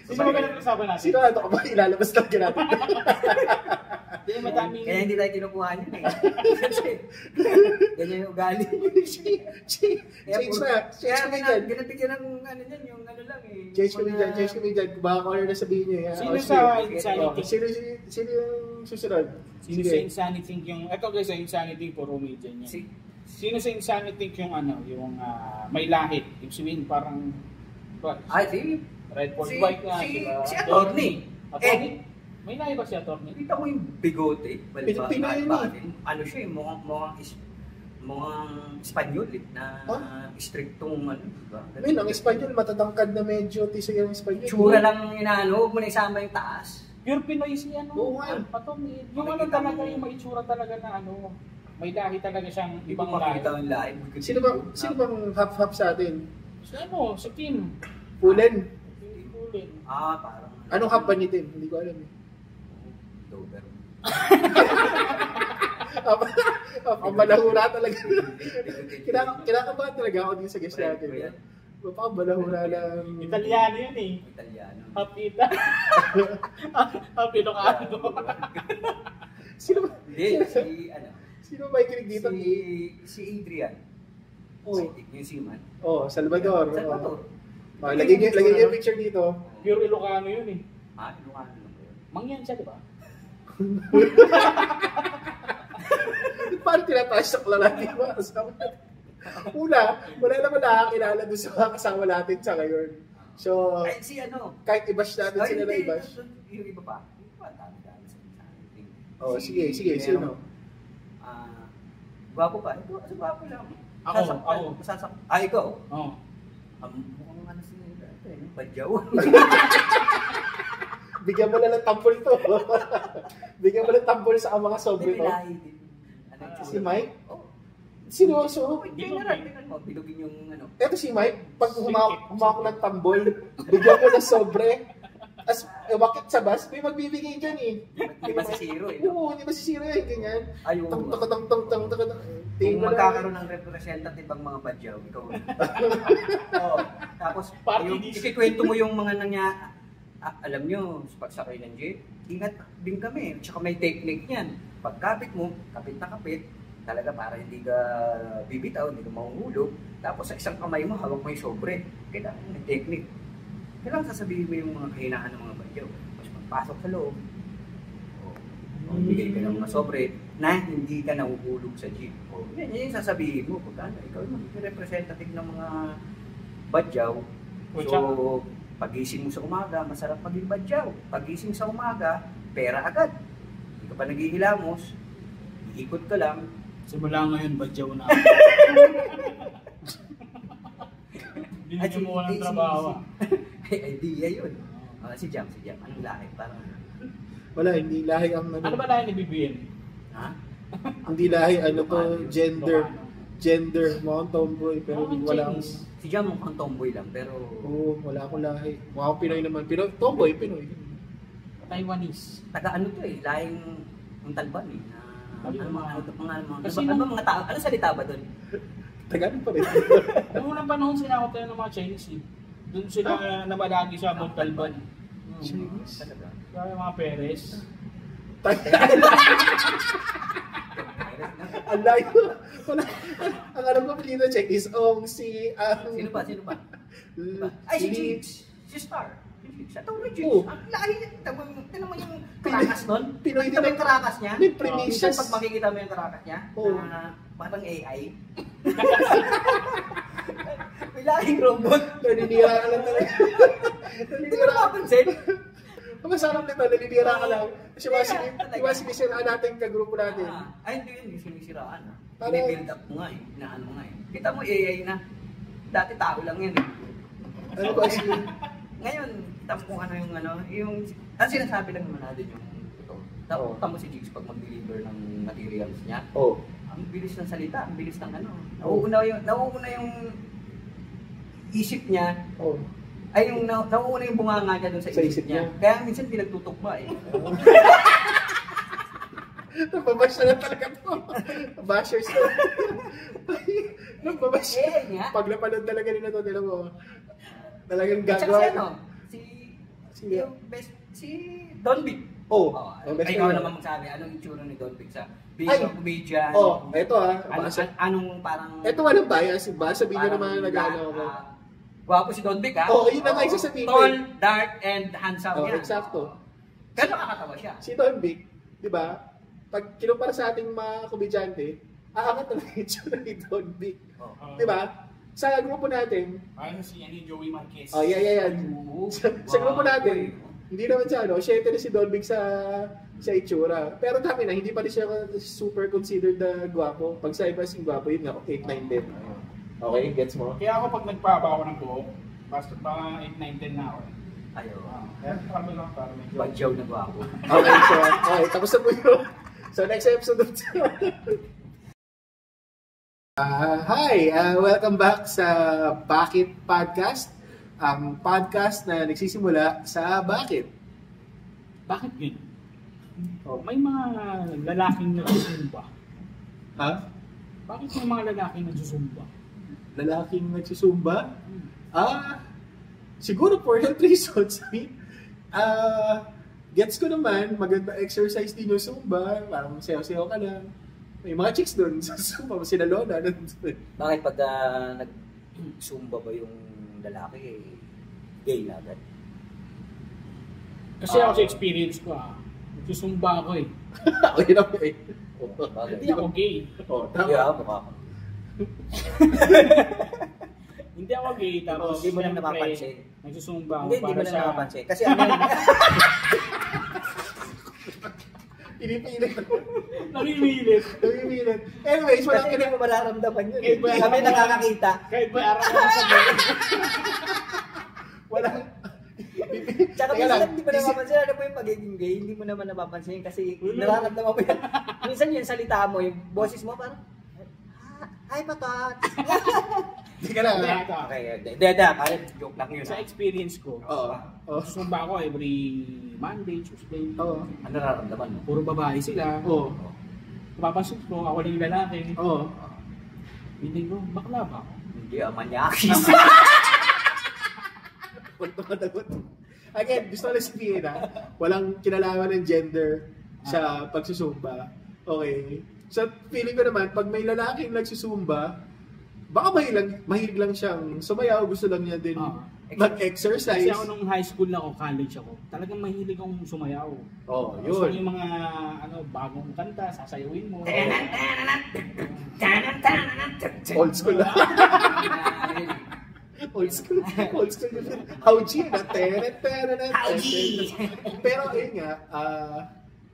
Sino ba ganun-usapan natin? Sino ito ka ba? Ilalabas lang ka natin. Kaya hindi tayo kinukuha niyo eh. Kasi ganyan yung ugali. Kaya ginabigyan ng ano niyan, yung ano lang eh. Change kami dyan. Baka ko na sabihin niyo. Sino sa insanity? Sino yung susunod? Sino sa insanity yung... Ito guys, sa insanity puro median yan. Sino sa insanity yung ano, yung may lahit? Yung sabihin parang... Red for white nga. Si attorney. Attorney? May lahi ba si attorney? Kita mo yung bigote. Pinoy yun eh. Ano siya, mukhang mga Espanyol na strictong ano, diba? Ang Espanyol, matatangkad na medyo tiso yung Espanyol. Tsura lang inaano, huwag mo na isama yung taas. Pure Pinoy si ano. Oo nga. Yung ano talaga, yung may itsura talaga na ano, may lahi talaga siyang ibang lahi. Sino bang half-half sa atin? Si ano, si Kim. Pulen. Pulen. Parang. Anong half ba ni Tim? Hindi ko alam. Dover. Ang balahura talaga. Kinakabahan talaga ako din sa guest natin. Ang balahura lang. Italiano yun eh. Italiano. Hapita. Pilocano. Sino ba? Hindi, Sino ba ikinig dito? Si Adrian. Yung seaman. Salvador. Salvador. Lagay niyo yung picture dito. Pure Ilocano yun eh. Ilocano lang yun. Mangyan siya, di ba? Paano tinapasok lang natin yung mga kasama natin? Wala naman nakakilala doon sa mga kasama natin sa ngayon. So, kahit i-bash natin sila na i-bash. Yung iba pa? Dami-dami sa atin. Sige, sino? Gwapo pa? Ito, gwapo lang. Ako. Ikaw? Oo. Mukhang ano siya, badyaw. Bigyan mo na ng tampol to. Bigyan mo ng tampol sa mga sobre to. Si Mike? Seryoso? Tingnan mo, bilugin yung ano. Eto si Mike, pag humawak ng tambol, bigyan mo ng sobre. As wakit sa bus, may magbibigay dyan eh. Di ba si Zero eh? Oo, di ba si Zero eh, ganyan. Ayun. Tang. Kung magkakaroon ng representative ang mga badyaw, ikaw. Tapos, ikikwento mo yung mga alam nyo, pagsakay ng jeep, ingat din kami. Tsaka may technique yan. Pagkapit mo, kapit na kapit, talaga para hindi ka bibitaw, hindi ka mahuhulog. Tapos sa isang kamay mo, hawak mo yung sobre. Kailangan may technique. Kailangan sasabihin mo yung mga kahinaan ng mga badyaw. Mas magpasok sa loob. Bigay ka ng mga sobre na hindi ka nahuhulog sa jeep. Yan yung sasabihin mo. Pagkano, ikaw yung representative ng mga badyaw. So, pagising mo sa umaga, masarap maging badyaw. Pagising sa umaga, pera agad. Hindi ka pa naghihilamos. Iikot ka lang. Simula ngayon, badyaw na. Hindi mo walang trabaho. Idea yun. Si Jam. Anong lahi? Parang... Wala, hindi lahi ang ano. Ano ba lahi ni BBM? Ha? Hindi lahi, gender, mga tomboy, pero wala akong... Si Jam mukhang tomboy lang, pero... wala akong lahi. Mukha akong Pinoy naman. Tomboy, Pinoy. Taiwanese. Taga ano to eh, lahing Montalban eh. Ano mga tao? Ano salita ba doon? Tagalog pa rin. Noong unang panahon sinakot tayo ng mga Chinese eh. Doon sila namalagi sa Montalban. Chinese? Kaya yung mga Perez. Ang layo. Ang alam ko pilito Chinese. Sino pa? Ay, si Star. Siya itong Regis. Ang lahi. Tignan mo yung karakas nun. Pinoy din yung karakas niya. May premises. Pag makikita mo yung karakas niya, parang AI. May lahing robot. Naninira ka lang talaga. Hindi ko napapansin. Masarap nito, naninira ka lang. Kasi sinisiraan natin kagrupo natin. Ay, hindi sinisiraan. Binibuild up mo nga eh. Inaano mo nga eh. Kita mo AI na. Dati tao lang yan eh. Ano ba si... Ngayon, kita mo kung ano yung ang sinasabi lang naman natin yung ito. Tama si Jigs pag mag-deliver ng materials niya. Ang bilis ng salita, ang bilis ng ano. Nauuna yung isip niya. Ay yung nauuna yung bunganga niya doon sa isip niya. Kaya minsan pinagtutugma eh. Nababash na talaga ito. Bashers na. Nababash. Pag napanood talaga nila ito, nila mo. Talagang gagawa. Si Don Vic. Ay, ikaw naman magsabi, anong itsura ni Don Vic sa bilang comedian? Ito Anong parang... Ito walang bias, ba? Sabihin nyo naman nag-ano ako. Gwapo si Don Vic ha? Yun na nga isasabihin ko. Tall, dark, and handsome yan. Eksakto. Pero nakakatawa siya. Si Don Vic, di ba? Pag kinumpara sa ating mga komedyante, aangat na yung itsura ni Don Vic. Di ba? Sa grupo natin, si Joey Marquez. Sa grupo natin, hindi naman siya, 7 na si Don Vic sa sa itsura. Pero dami na, hindi pa rin siya super considered na gwapo. Pag sa iba sing gwapo, yun nga, 8, 9, 10. Okay, gets mo? Kaya ako pag nagpapa ako ng buhok, basta mga 8, 9, 10 na ako. Ayaw. Kaya kami lang para medyo. Badyaw na ba ako? Okay, so, okay, tapos na po yun. So, next episode of hi! Welcome back sa Bakit Podcast. Ang podcast na nagsisimula sa Bakit. Bakit yun? May mga lalaking nagsusumba. Ha? Bakit may mga lalaking nagsusumba? Lalaking nagsusumba? Siguro for health reasons. Gets ko naman, maganda exercise din yung Zumba. Parang sayo-sayo ka lang. May mga chicks doon sa Zumba, sila Lola. Bakit pag nag-Zumba ba yung lalaki, gay na agad? Kasi ako sa experience ko nagsusumba ako eh. Okay na eh. Hindi ako gay. Tama. Yeah, mukha ko. Hindi ako gay, tapos Hindi mo lang napapansin. Nagsusumba ako Hindi mo para lang sa... napapansin. Kasi ano yun? Pinipilit. Namimilit. Namimilit. Anyways, walang Kasi hindi mo mararamdaman yun. Kahit ba- Kami nakakakita. Kahit ba araw ko sa buhay. Walang... Tsaka Teka lang, minsan hindi mo napapansin. Ano po yung pagiging gay? Hindi mo naman napapansin kasi nararamdaman mo yan. Minsan yung salita mo, yung boses mo parang, hi patot. Teka lang. Okay, dada, kahit joke lang yun. Sa experience ko, Oo. nagsusumba ako every Monday, Tuesday. Oo. Ano nararamdaman mo? Puro babae sila. Oo. Papapansin ko, ako lang yung lalaki. Oo. Hindi ko, bakla ba ako? Hindi, manyakis. Again, gusto ko lang sabihin walang kinalaman ng gender sa pagsusumba. Okay. So, feeling ko naman, pag may lalaking nagsusumba, baka mahilig lang siyang sumayaw, gusto lang niya din mag-exercise. Kasi ako nung high school ako, college ako, talagang mahilig akong sumayaw. Oh, Gusto yun. yung mga bagong kanta, sasayawin mo. Old school lang. Old school. Old school. Howji na. Howji! Pero yun nga,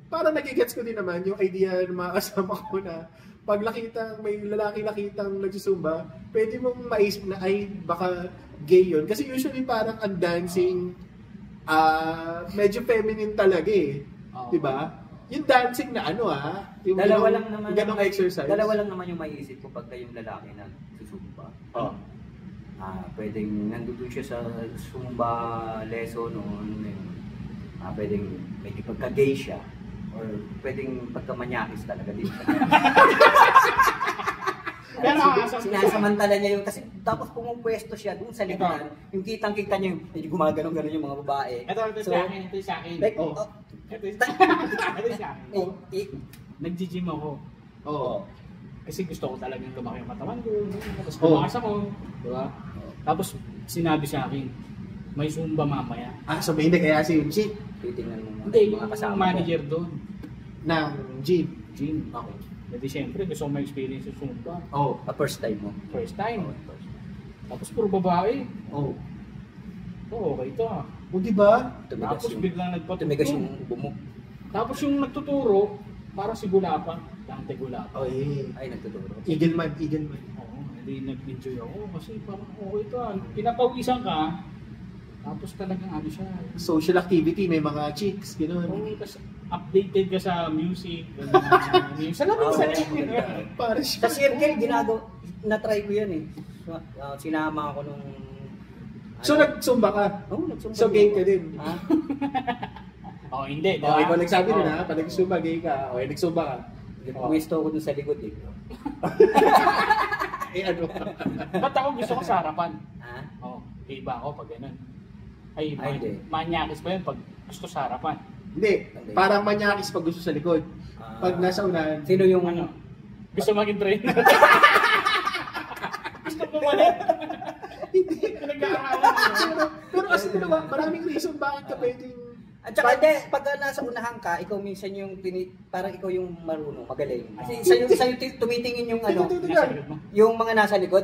parang nagigets ko din naman yung idea ng mga kasama ko na pag may lalaki nakitang nagsusumba, pwede mong maisip na ay baka gay yun. Kasi usually parang ang dancing medyo feminine talaga eh. Diba? Yung dancing na yung Dalawa lang naman ganong exercise. Dalawa lang naman yung maiisip ko pagka yung lalaki na susumba. Pwedeng nandun siya sa Zumba lesson noon. Pwedeng medyo pagka-gay siya. Or pwedeng pagka-manyakis talaga din siya. Pero sinasamantala niya yung kasi tapos pumupwesto siya dun sa likuran. Yung kitang-kita niya yung medyo gumagano'n yung mga babae. Ito sa akin. Like, Ito sa akin. Nag-gym ako. Oo. Kasi gusto ko talagang lumaki yung katawan ko. Tapos lumakas ako. Diba? Tapos sinabi sa akin, may Zumba mamaya. So may hindi kaya si Chick titingnan mo Hindi, mga yung kasama manager doon. ng gym. Gym. Okay. Jadi siyempre, gusto ko ma-experience yung Zumba. Oh. first time mo. First time. Tapos puro babae. Oh. Okay ito O diba? Tumigas Tapos biglang nagpatuturo. Tumigas yung bumuk. Tapos yung nagtuturo, para si Gulapa. Dante Gulapa. Okay. Ay, nagtuturo. Eagleman. Oo, hindi nag-enjoy ako kasi parang okay ito. Pinapawisan ka, tapos talagang siya. Social activity, may mga chicks, gano'n. Oo, tapos updated ka sa music. Salamat sa Para siya. Sa circle, na-try ko yan eh. Sinama ako nung... So nag-zumba ka? Oo, nagsumba. So gay ka din? Ha? Hindi. Okay, ikaw nagsabi din pag nag-zumba, gay ka. Okay, nag-zumba ka. Puwesto ako dun sa likod eh. Ano? Ba't ako gusto ko sa harapan? Ha? Gay ba ako pag ganun? Hindi. Manyakis pa yun pag gusto sa harapan. Hindi. Parang manyakis pag gusto sa likod. Pag nasa unahan. Sino yung Gusto maging trainer. Gusto pumalit. Hindi. Pinag-aaralan. Pero kasi diba, maraming reason bakit ka pwedeng... At saka pag nasa unahan ka, ikaw minsan yung parang ikaw yung marunong, magaling. Kasi sa'yo tumitingin yung yung mga nasa likod,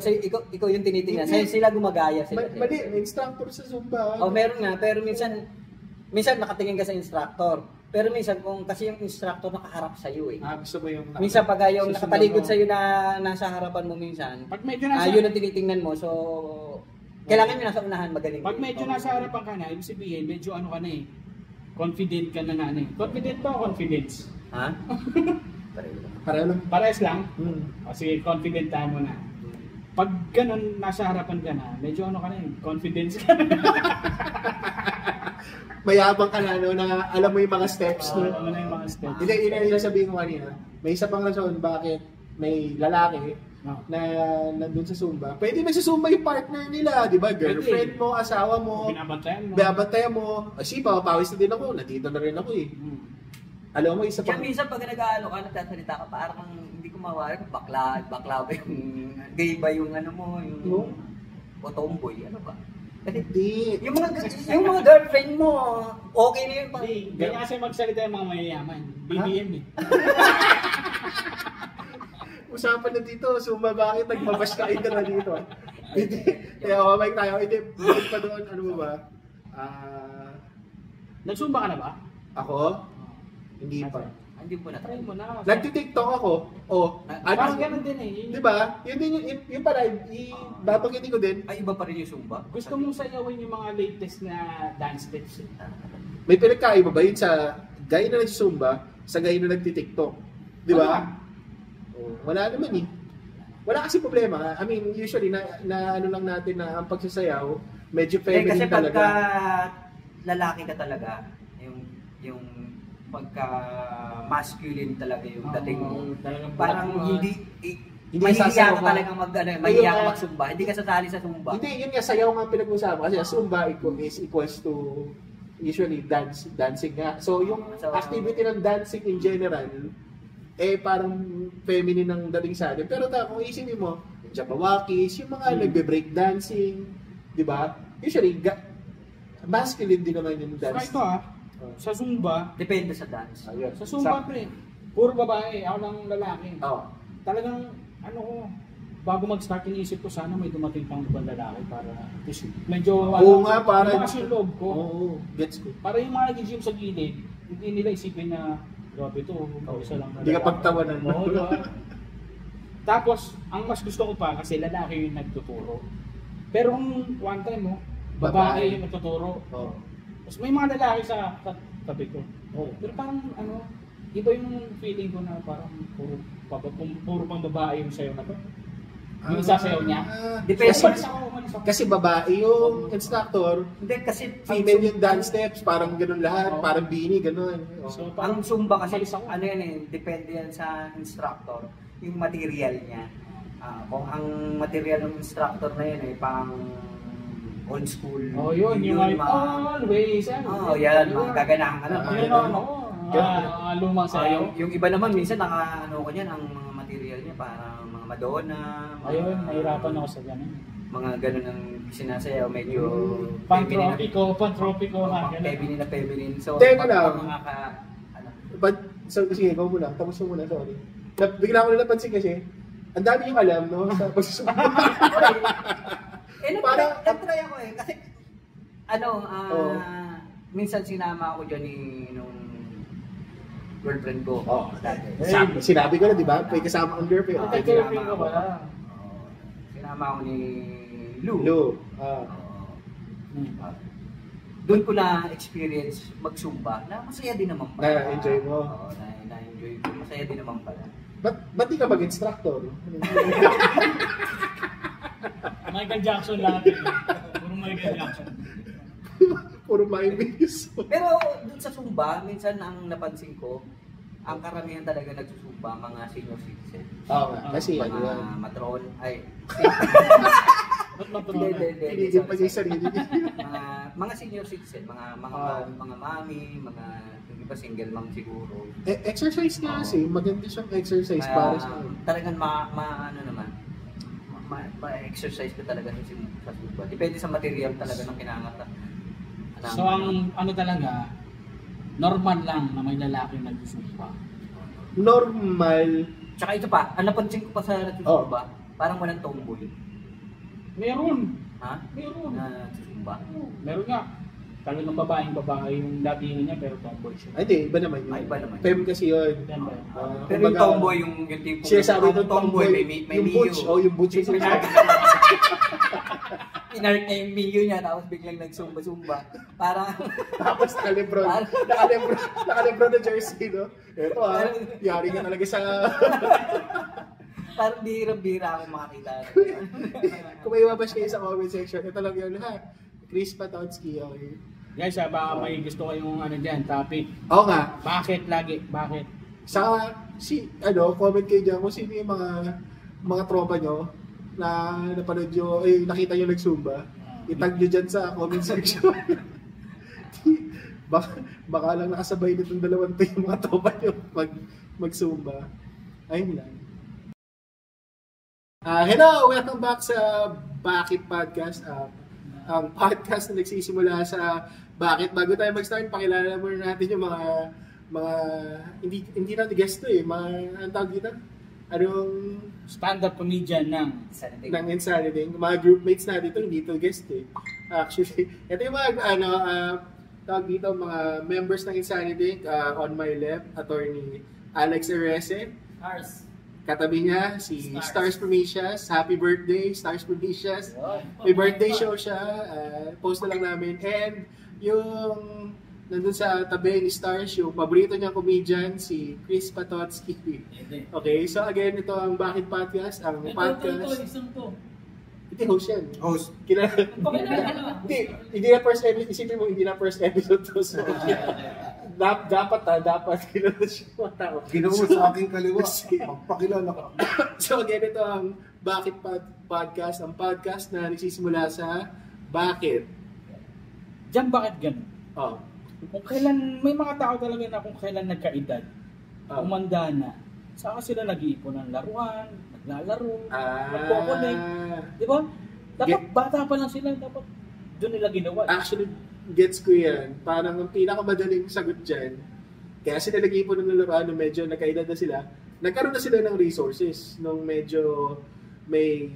ikaw yung tinitingnan. Sa'yo sila gumagaya sila. Mali, may instructor sa Zumba. Meron nga, pero minsan nakatingin ka sa instructor. Pero minsan kung kasi yung instructor nakaharap sa iyo eh. Gusto mo yung Minsan pag yung nakatalikod sa iyo na nasa harapan mo minsan, pag medyo nasa yun ang tinitingnan mo. So kailangan mo nasa unahan magaling. Pag medyo nasa harapan ka na, ibig sabihin medyo ano ka na eh. Confident ka na ano eh. Confident ba o confidence? Ha? Pareho lang. Parehas lang. Kasi confident tayo mo na. Pag ganun, nasa harapan ka na, medyo ano ka na eh, confidence ka na. Mayabang ka na, no, na alam mo yung mga steps. No? Alam mo na yung mga steps. Hindi, yun yung sabihin ko kanina. May isa pang rason bakit may lalaki na nandun sa Zumba. Pwede na sa Zumba yung partner nila, di ba? Girlfriend mo, asawa mo. Binabantayan mo. Kasi papawis na din ako, nandito na rin ako eh. Alam mo, isa pang... Kaya minsan pag nag-aalo ka, nagsasalita ka, parang hindi ko mawari kung bakla ba yung... Gay ba yung ano mo, yung... O tomboy, ano ba? Hindi. Yung mga girlfriend mo, okay na yun. Ganyan kasi magsalita yung mga mayayaman. BBM eh. Usapan na dito, Zumba, bakit nagmabash ka na dito? Hindi. Kaya mamay tayo. Hindi, bukod pa doon, ano ba? Nagsumba ka na ba? Ako? Hindi pa. Hindi po na. Try mo na. Nagti-TikTok ako. Parang ganun din eh. Di ba? Yun din yung pala, babanggitin ko din. Ay, iba pa rin yung Zumba? Gusto mong sayawin yung mga latest na dance steps eh. May pinagkaiba ba yun sa gaya na nag-Zumba sa gaya na nagti-TikTok? Di ba? Wala naman eh. Wala kasi problema. I mean, usually, na ano lang natin na ang pagsasayaw, medyo feminine kasi talaga. Kasi pagka lalaki ka talaga, yung pagka masculine talaga yung dating mo. Parang hindi mahihiya ka talaga mahihiya ka mag-Zumba. Hindi ka sasali sa Zumba. Hindi, yun nga, sayaw nga pinag-usapan. Kasi Zumba is equals to usually dancing nga. So, yung activity ng dancing in general, parang feminine ang dating sa atin. Pero kung isipin mo, Jabawakis, yung mga nagbe-break dancing, di ba? Usually, masculine din naman yung dance. So, ito sa Zumba, depende sa dance. Sa Zumba, pre, puro babae, ako lang lalaki. Talagang, ano ko, bago mag-start, iniisip ko, sana may dumating pang ibang lalaki para medyo, para kasi yung loob ko. Gets ko. Para yung mga nag-gym sa gilid, hindi nila isipin na, grabe to, isa lang lalaki. Hindi ka pagtawanan mo. Tapos, ang mas gusto ko pa, kasi lalaki yung nagtuturo. Pero one time, babae yung nagtuturo. Tapos may mga lalaki sa tabi ko. Pero parang iba yung feeling ko na parang puro pang babae yung sayo na to. Yung isasayaw niya. Depende. Kasi babae yung instructor. Hindi kasi female yung dance steps, parang ganun lahat, parang bini, ganun. So, ang Zumba kasi, ano yan eh, depende yan sa instructor, yung material niya. Kung ang material ng instructor na yan ay pang old school. Yun, yung always. Yan, mga gaganahan ka na. Lumang sayaw. Yung iba naman, minsan ko niyan, ang mga material niya, parang mga Madonna. Ayun, nahirapan ako sa ganun. Mga ganun ang sinasayaw, medyo pan-tropico. Feminine. So, teka lang. Mga sige, ikaw muna. Tapos mo muna, sorry. Bigla ko na napansin kasi, ang dami yung alam, no? Sa pagsusunod. Nag-try ako eh. Kasi, minsan sinama ako dyan nung girlfriend ko. Sinabi ko na, di ba? May kasama ang girlfriend. Girlfriend ko pala. Sinama ako ni Lou. Doon ko na experience mag-Zumba na masaya din naman pala. Na-enjoy mo? Na-enjoy ko. Masaya din naman pala. Ba't di ka mag-instructor? Michael Jackson lahat. Puro Michael Jackson. Puro Michael. Pero dun sa Zumba, minsan ang napansin ko, ang karamihan talaga nagsusumba, mga senior citizen. Kasi mga matron, Ba't matron? Hindi pa niya yung sarili niya. Mga senior citizen, mga mami, mga yung iba single mom siguro. Exercise nga kasi, maganda siyang exercise para sa talagang ma-exercise ka talaga sa Zumba. Depende sa material talaga ng kinangata. So ang talaga, normal lang na may lalaki nag-Zumba. Normal. Tsaka ito pa, ang napansin ko pa sa Zumba, parang walang tomboy. Meron. Ha? Meron. Na Zumba. Meron nga. Talagang babae yung datingan niya pero tomboy siya. Ay, di, iba naman yun. Iba naman. Fem kasi yun. Yan ba? Pero yung tomboy, yung tipong sinasabi doon tomboy, may yung Miyu. butch, yung butch yung sinasabi. Pinark niya yung Miyu niya, tapos biglang nagsumba-sumba. Parang, Tapos nakalibron na jersey, no? Ito yari ka talaga sa... parang bira-bira ako makakita. Kung may mabash kayo sa comment section, ito lang yun ha. Chris Patotsky, okay. Guys, baka may gusto kayong dyan, topic. Oo nga. Bakit lagi? Bakit? Comment kayo dyan kung sino yung mga tropa nyo na napanood nyo, nakita nyo nag-zumba. Itag nyo dyan sa comment section. baka lang nakasabay nitong dalawang to yung mga tropa nyo mag-zumba. Ayun lang. Hello! Welcome back sa Bakit Podcast. Ang podcast na nagsisimula sa Bakit. Bago tayo mag-start, pakilala muna natin yung mga hindi natin guest to ang tawag dito? Anong Stand-up comedian ng Insanity. Mga groupmates natin ito, hindi to guest Actually, ito yung mga tawag dito, mga members ng Insanity. On my left, attorney Alex Arese. Katabi niya, si Stars Promicias. Happy birthday, Stars Promicias. May birthday show siya. Post na lang namin. And yung nandun sa tabi ni Stars, yung paborito niyang comedian, si Chris Patotsky. Okay, so again, ito ang Bakit Podcast. Ang podcast... Hindi, host yan. Host. Hindi na first episode. Isipin mo, hindi na first episode to. So, dapat kilala siya mga tao. Ginawa sa aking kaliwa. Magpakilala ka. So again, ito ang Bakit Podcast. Ang podcast na nagsisimula sa Bakit. Diyan bakit ganun? Oh. Kung kailan, may mga tao talaga na kung kailan nagkaedad, umanda na, saka sila nag-iipon ng laruan, naglalaro, nagpo-connect. Di ba? Dapat bata pa lang sila, dapat doon nila ginawa. Actually, gets ko yan. Parang ang pinakamadaling sagot dyan, kaya sila nag-iipon ng laruan nung medyo nagkaedad na sila, nagkaroon na sila ng resources nung medyo may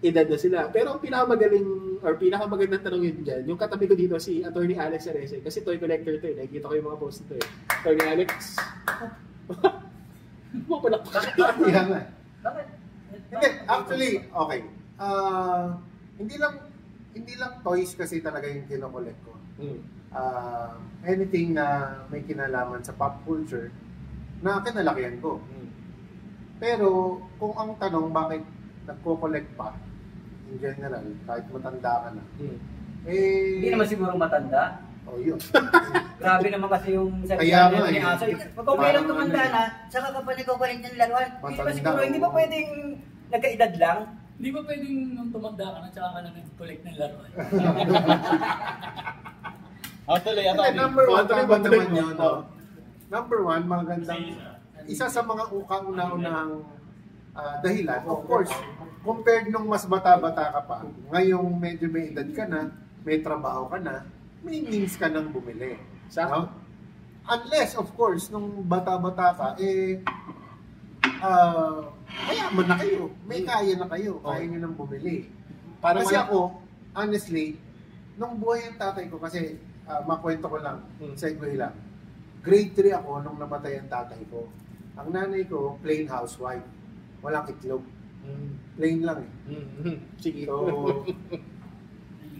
edad na sila. Pero ang pinakamagaling or pinakamagandang tanong yun dyan, yung katabi ko dito si Attorney Alex Arese, kasi toy collector to nakikita ko yung mga post nito Attorney Alex. Mo pala pa. Kaya nga. Bakit? Hindi, actually, okay. Hindi lang toys kasi talaga yung kinokollect ko. Anything na may kinalaman sa pop culture na kinalakihan ko. Pero kung ang tanong bakit nagko-collect pa in general, kahit matanda ka na. Hindi naman siguro matanda. Yun. Grabe naman kasi yung Kaya nga ni Aso. Pag okay lang tumanda na, saka ka pa nagkukulit ng laruan. Hindi ba pwedeng nagkaedad lang? Hindi ba pwedeng nung tumanda ka na tsaka ka na nag-collect ng laruan? Number one, tama naman yun. Number one, magandang isa sa mga kauna-unahang dahilan. Of course, compared nung mas bata-bata ka pa, ngayong medyo may edad ka na, may trabaho ka na, may means ka nang bumili. No? Unless, of course, nung bata-bata ka, mayaman na kayo. May kaya na kayo. Kaya nyo nang bumili. Kasi ako, honestly, nung buhay ang tatay ko, kasi makwento ko lang, segue lang. Grade 3 ako nung namatay ang tatay ko. Ang nanay ko, plain housewife. Walang itlog. Plain lang Sige. So,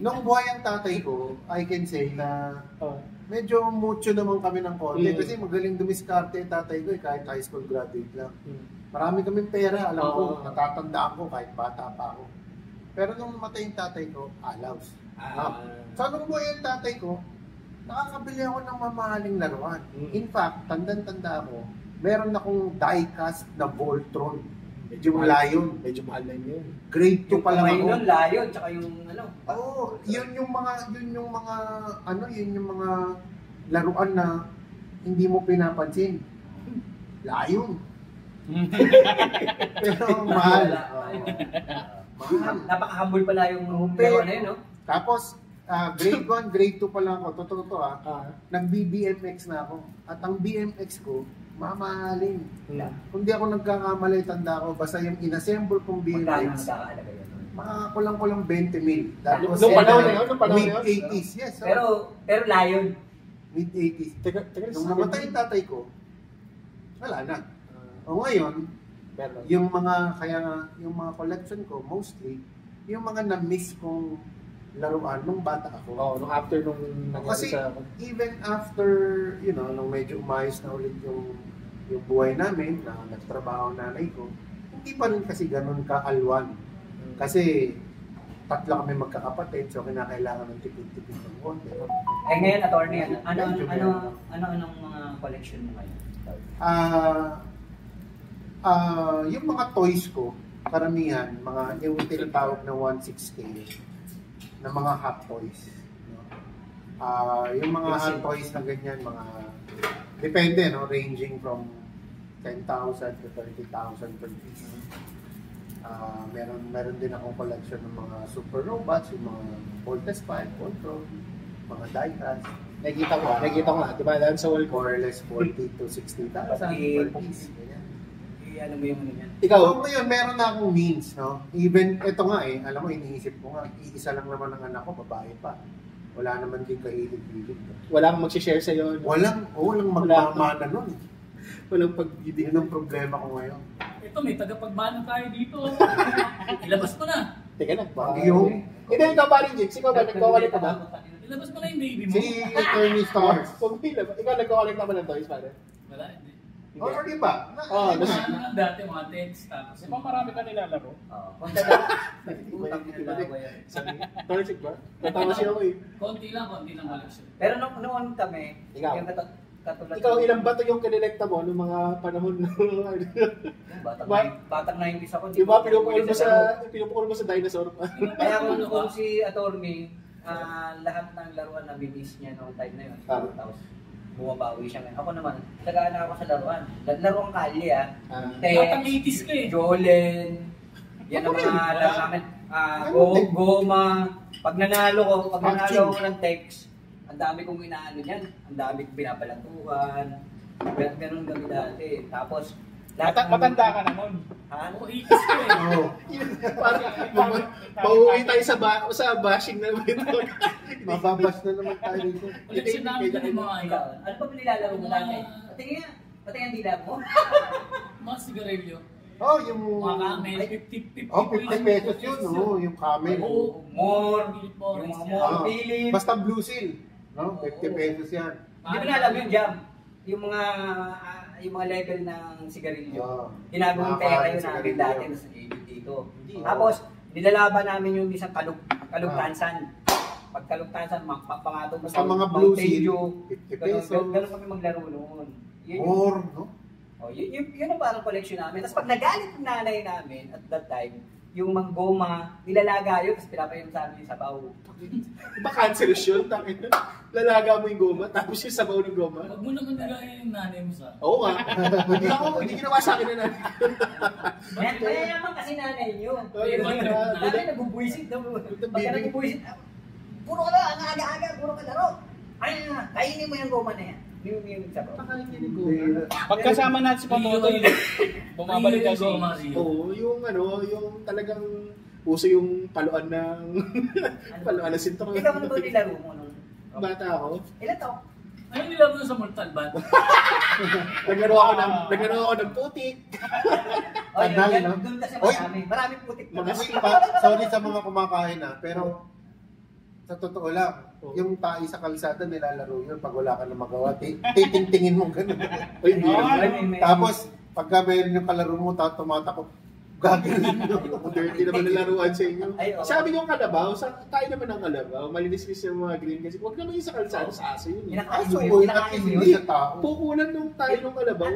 nung buhay ang tatay ko, I can say na medyo mucho naman kami ng konti kasi magaling dumiskarte yung tatay ko kahit high school graduate lang. Marami kaming pera, alam ko, natatandaan ko kahit bata pa ako. Pero nung namatay yung tatay ko, alaws. So nung buhay ang tatay ko, nakakabili ako ng mamahaling laruan. In fact, tanda ako, meron akong die-cast na Voltron. Medyo Lion. Medyo mahal na yun. Grade 2 pa lang ako. Yung Lion, tsaka yung yun yung mga laruan na hindi mo pinapansin. Lion. Pero mahal. Mahal. Napaka-humble pala yung laruan na yun, no? Tapos, grade 1, grade 2 pa lang ako. Totoo nag-BMX na ako. At ang BMX ko, mamahalin. Kung di ako nagkakamali, tanda ko, basta yung inassemble kong BMX, mga kulang-kulang 20 mil. Tapos, Nung panahon na yun? Nung panahon na yun? mid-80s, yes. Pero Lion. Mid-80s. Teka, Nung namatay yung tatay ko, wala na. O ngayon, yung mga collection ko, mostly, yung mga na-miss kong laruan nung bata ako. Oo, nung after nung Kasi even after, nung medyo umayos na ulit yung buhay namin, na nagtrabaho nanay ko, hindi pa rin kasi ganun ka-alwan. Kasi tatlo kami magkakapatid, so kinakailangan ng tipid-tipid ng konti. Ngayon, attorney, anong mga collection mo ngayon? Yung mga toys ko, karamihan, yung tinatawag na 1/6K na mga hot toys. Yung mga hot toys na ganyan, depende, ranging from 10,000 to 30,000 per piece. Meron din akong collection ng mga super robots, yung mga Voltes 5, Voltron, mga diecast. Nakikita ko nga, diba? Dahil sa wall ko. More or less 40 to 60,000 per piece. Alam mo yung ano yan. Ikaw? So, ngayon, meron na akong means, no? Even, ito nga alam mo, iniisip ko nga, iisa lang naman ang anak ko, babae pa. Wala naman din kahilig-hilig. Wala kang mag-share sa'yo? Walang magmamana nun. Walang pag-ibig. Yun ang problema ko ngayon. Ito, may tagapagmana tayo dito. Ilabas mo na. Teka na. Hindi, ikaw ba rin, Jigs? Ikaw ba? Nagkawalik ka ba? Ilabas mo na yung baby mo. Si Attorney Stars. Ikaw nagkawalik naman ng toys, pare? Wala, hindi. O, sige ba? Dati mga text, tapos. Di ba marami ka nilalaro? Punta na. Utang Toxic ba? Natawa siya ako eh. Konti lang collection. Pero noon kami, Ikaw? yung katulad. Ikaw, ilang bato yung kinilekta mo noong mga panahon ng Batang 90s ako. Di ba, pinupukol mo sa dinosaur pa? Kaya kung si attorney, lahat ng laruan na binis niya noong time na yun, tapos bumabawi siya ngayon. Ako naman, tagaan ako sa laruan. Laruan kalye Batang 80s ka eh. Jolen, yan ang mga laro namin. Goma. Pag nanalo ko ng text, ang dami kong inaano niyan. Ang dami kong binabalatuhan. Ganun kami dati. Tapos, Matanda ka na nun. Oo, 80s ka eh. Oo. Parang mauwi tayo sa bashing na ito. Mababas na naman tayo dito. Collection namin ko yung mga ikaw, ano pa nilalaro mo dati? Pati ang dila mo? mga sigarilyo. Oh, yung... Mga camel, 50 Oh, 50 pesos yun, no? Yung camel. Oo. More. Yung Yung mga more. Philip. Basta blue seal. No? 50 pesos yan. Hindi mo na alam yung jam. Yung mga level ng sigarilyo. Ginagawang pera yun namin dati sa dito. Tapos, nilalaban namin yung isang kalugtansan. Pag kalugtansan, pangatong basta mga blue seal, 50 pesos. Ganun kami maglaro noon. More, no? Yun ang parang collection namin. Tapos pag nagalit yung nanay namin at that time, yung manggoma, nilalaga yun, tapos pinapayun sa amin yung sabaw. Iba cancerous yun, lalaga mo yung goma, tapos yung sabaw ng goma. Huwag mo naman nilagay yung nanay mo sa... Oo nga. Hindi ginawa sa akin na nanay. Kaya naman kasi nanay nyo. Nanay nagbubuisit daw. Pagka nagbubuisit, puro ka lang, ang aga-aga, puro ka laro. Ay, kainin mo yung goma na yan. Yung sabaw. Pagkasama natin si Patotoy, bumabalik kasi. Oo, yung talagang uso yung paluan ng sintok. Ikaw ano ba nilaro mo nung bata ako? ilan taon? Ano nilaro mo sa Mortal Kombat? Naglaro ako ng putik. Doon kasi maraming putik. Sorry sa mga kumakain pero sa totoo lang, yung tayo sa kalsada nilalaro yun pag wala ka na magawa. Titingtingin mo gano'n. Tapos, pagka mayroon yung kalaro mo, tumatakot, gagawin mo. Dirty naman nilaruan sa inyo. Sabi yung kalabaw, tayo naman ang kalabaw, malinis-lis yung mga green kasi huwag naman yung sa kalsada sa aso yun. Kinakain mo yun sa tao. Pukulan nung tayo ng kalabaw.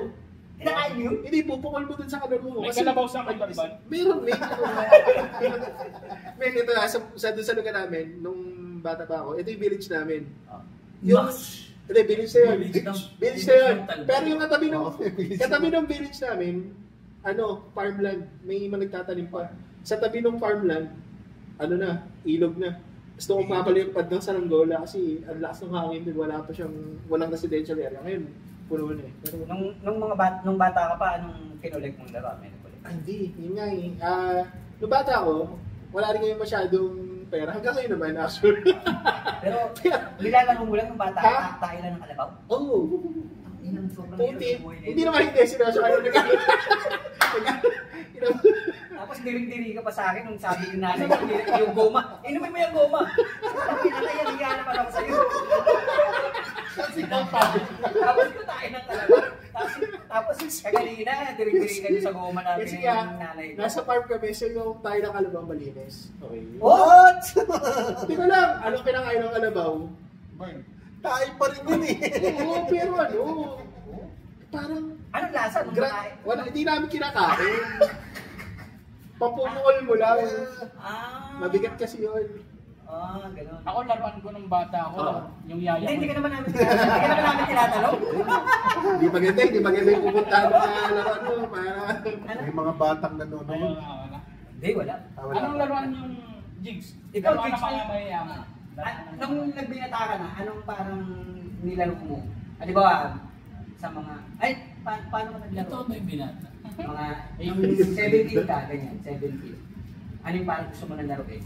Kinakain mo yun? Hindi, pupukol mo dun sa kalaro mo. May kalabaw sa akin, Barban? Meron. May ito, sa lugar namin, nung bata pa ako, ito yung village namin. Yung, hindi, village na yun. Village na yun. Pero yung katabi ng village namin, farmland. May mga nagtatanim pa. Sa tabi ng farmland, ilog na. Gusto kong papalipad ng saranggola kasi ang lakas ng hangin din, walang residential area. Ngayon, puno na eh. Pero nung bata ka pa, anong kinolek mong laro? Hindi, yun nga eh. Nung bata ako, wala rin kayo masyadong pera. Hanggang ngayon naman, actually. Pero, nilalaro mo lang ng bata, tayo lang ng kalabaw? Oo. Inang sobrang Puti. hirap buhay na Hindi yun. naman hindi. Sinosyo ano na Tapos diring-diri ka pa sa akin nung sabi ng nanay ko, yung goma. Inumin mo yung goma. Pinakayaliya naman ako sa'yo. Kasi kapag. Tapos ko tayo ng kalabaw. Tapos kaganina, diring-diri ka sa goma natin Kasi ng nanay ko. nasa farm kami, so yung tayo ng kalabaw malinis. Okay. What? Hindi ko lang, ano kinakain ng kalabaw? Burn. Tayo pa rin yun eh. Oo, pero ano, parang, Anong lasa nung makain? wala, hindi namin kinakain. Papumukol mo lang. Mabigat kasi yun. Ganun. Ako laruan ko ng bata ako, yung yaya ko. Hindi ka naman namin tinatanong. Hindi maganda yung pupuntahan na laruan mo. May mga batang nanonood. Wala. Hindi, wala. Wala. Anong laruan yung jigs? Ikaw, Laruan jigs ng mga na- mayayaman. Nung nagbinata ka na, anong parang nilaro mo? Di ba, sa mga, paano ka naglaro? Ito na yung binata. Mga, yung 17 ka, ganyan, 17. Ano yung parang gusto mo na laro eh?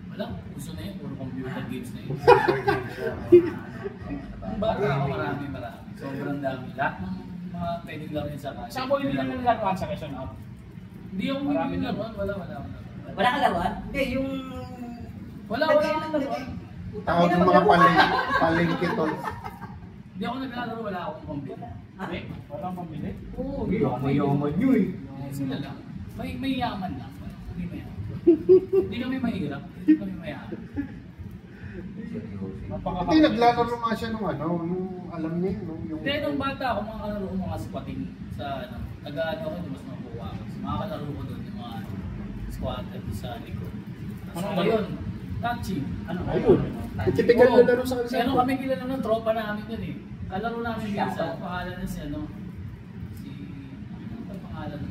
Wala, gusto na yun. Puro computer games na yun. Ang bata ako, marami. Sobrang dami. Lahat ng mga pwedeng laruin sa kasi. Saan mo hindi naman laruan sa Quezon Out? Hindi ako Marami may na. laruan. Wala. Wala ka laruan? Hindi, yung... Wala akong laruan. Tawag ng mga palengke tol. Hindi ako naglalaro, wala akong computer. Hindi, walang pambili. Oo, Yaman nyo eh. Sila lang. May yaman lang. Hindi mayaman. Hindi kami mahirap. Hindi kami mayaman. Hindi, naglalaro nga siya nung ano, nung alam niya yun, yung... Hindi, nung bata ako, mga kalaro ko mga squatting sa ano. Nag-ano ako, mas makuha ako. Mga kalaro ko doon, yung mga squatter sa likod. Ano Ano yun? Touching. Ano? Ayun. Typical na laro sa Si ano kami kilala ng tropa namin yun eh. Kalaro namin yun sa pangalan na si ano. Ano ba pangalan?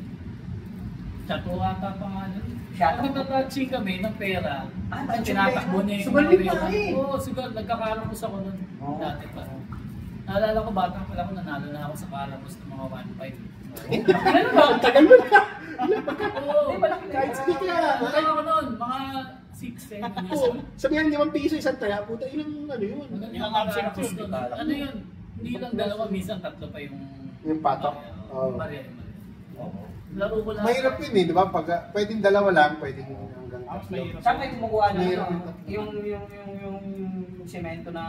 Chato ata pangalan. Chato? Pag nagtatouching kami ng pera, touching tinatakbo niya yung sugal mga din pera. pala eh. Oo, sugal. Nagkakaramos ako nun dati pa. Naalala ko, bata pala ako, nanalo na ako sa karamos ng mga 1.5. Ano ba? Ang tagal mo na. Oo, Kahit speak ka. Ano ako nun, mga 6-7 years Oo. old. Sabihan 5 piso isang taya. Puta, ilang ano yun? Ilang absent yun. Ano yun? Hindi lang dalawa, minsan tatlo pa yung... Yung patok? Oo. Barya. Laro ko lang. Mahirap yun eh, di ba? Pag pwedeng dalawa lang, pwedeng hanggang Mas tatlo. mahirap. Saan kayo kumukuha ng Mahirap ano? ito. Yung semento na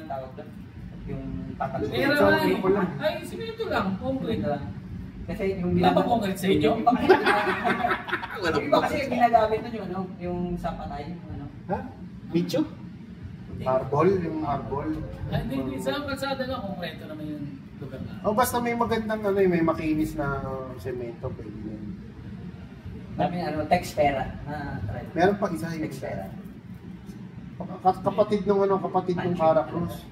tawag doon? Yung tatalog. Pero Sa ay, ulo ko lang. ay, simento lang, concrete. Kasi yung Wala ba concrete sa inyo? Yung iba kasi yung ginagamit nun yung ano, yung sa patay, yung ano. Ha? Bicho? Marble, yung marble. Ay, hindi, sa kalsada lang, concrete naman yung lugar na. O basta may magandang ano, may makinis na semento, pwede yun. Dami ano, Texpera. Meron pa isa yung Texpera. kapatid ng Cara Cruz.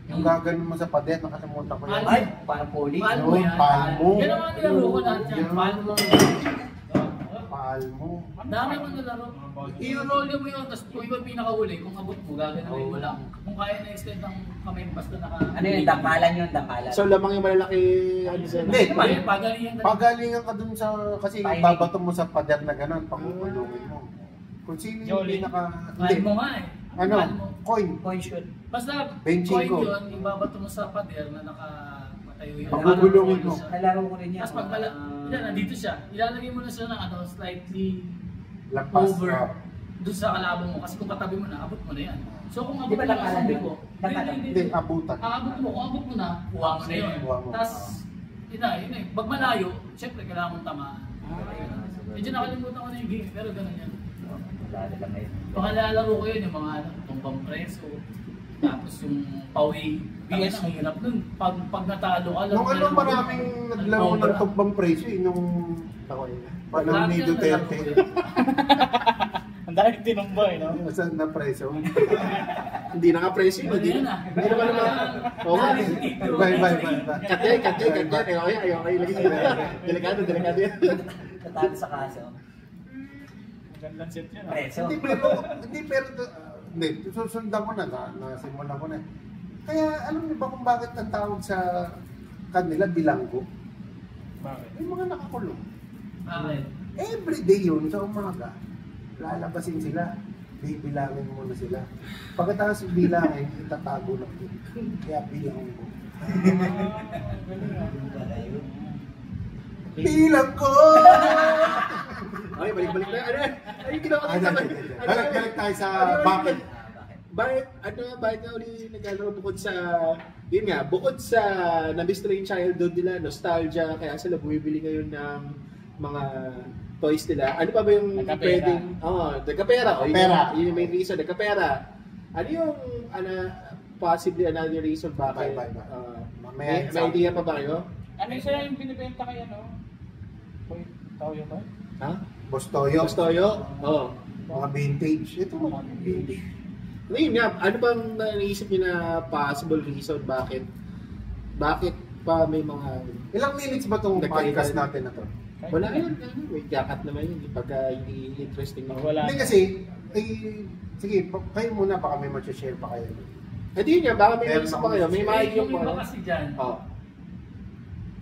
Yung gaganon mo sa padet, nakalimutan ko yan. Ay, parang poli. Palmo Yun, yan. palmo. Yan ang mga nilaro ko lahat yan. Yun. Palmo. Palmo. Dami ko nilaro. I-roll mo yun, tapos kung iba pinakahuli, kung abot mo, gagawin mo lang. Kung kaya na-extend ng kamay mo, basta naka... Ano yun, dangkalan yun, dangkalan. So lamang yung malalaki ano sa Hindi. Ay, pagalingan na. Pagalingan ka dun sa, kasi Pailing. babato mo sa pader na gano'n, pagpupulungin mo. Kung sino yung Jolly. Mahal mo nga eh. ano, Mahal mo. coin. Coin shoot. Basta Benching coin ko. yun, ibabato mo sa pader na nakapatayo yun. Pagugulungin mo. Nalaro ko rin yan. Tapos pag yan, nandito siya. Ilalagay mo na siya ng ano, slightly Lampas. over Oh. doon sa kalabang mo. Kasi kung katabi mo na, abot mo na yan. So kung abot Di ba mo na dangkalan sabi yun? ko, Dangkalan. Hindi, abutan. Ang abot mo, kung abot mo na, kuha mo na yun. Kuha mo. Tapos, yun eh. Pag malayo, syempre kailangan mong tamaan. Medyo nakalimutan ko na yung game, pero ganun yan. Dala kayo. Baka lalaro ko yun, yung mga ano, tumbang preso. Tapos yung pawi. Biyan, ang hirap nun. Pag natalo ka, Nung ano maraming naglaro ng tumbang presyo eh, nung panahon ni Duterte. Ang dahil tinumba eh, no? Saan na presyo? Hindi naka-press yun. Hindi Hindi naman naman. Okay. Bye. Kat yan. Okay. Delikado yan. Natalo sa kaso. Magandang set yun. Preso. Hindi, susundan ko na, nasimulan ko na. Kaya alam niyo ba kung bakit ang tawag sa kanila bilanggo? Bakit? May mga nakakulong. Bakit? Every day yun sa umaga. lalabasin sila. Bibilangin muna sila. Pagkatapos bilangin, itatago lang yun. Kaya bilangin mo. Bilang ko! Ay, balik-balik na. Ano yung ginawa ko sa Balik tayo sa bakit. Bakit nga uli naglalaro bukod sa, yun nga, bukod sa na-miss na yung childhood nila, nostalgia, kaya sila bumibili ngayon ng mga toys nila. Ano pa ba yung pwedeng, nagkapera. Yun yung main reason, nagkapera. Ano yung, possibly another reason bakit? May idea pa ba kayo? Ano siya yung binibenta kaya, no? Toyo ba? Ha? Boss Toyo. Oo. Mga vintage. Ito mga vintage. Ngayon nga, ano bang naisip niyo na possible reason bakit pa may mga... Ilang minutes ba itong podcast natin na to? Wala yun. May kakat naman yun. Pagka hindi interesting na wala. Hindi kasi, sige, kayo muna, baka may share pa kayo. Hindi nga, baka may naisip pa kayo. May maayos yung iba kasi dyan,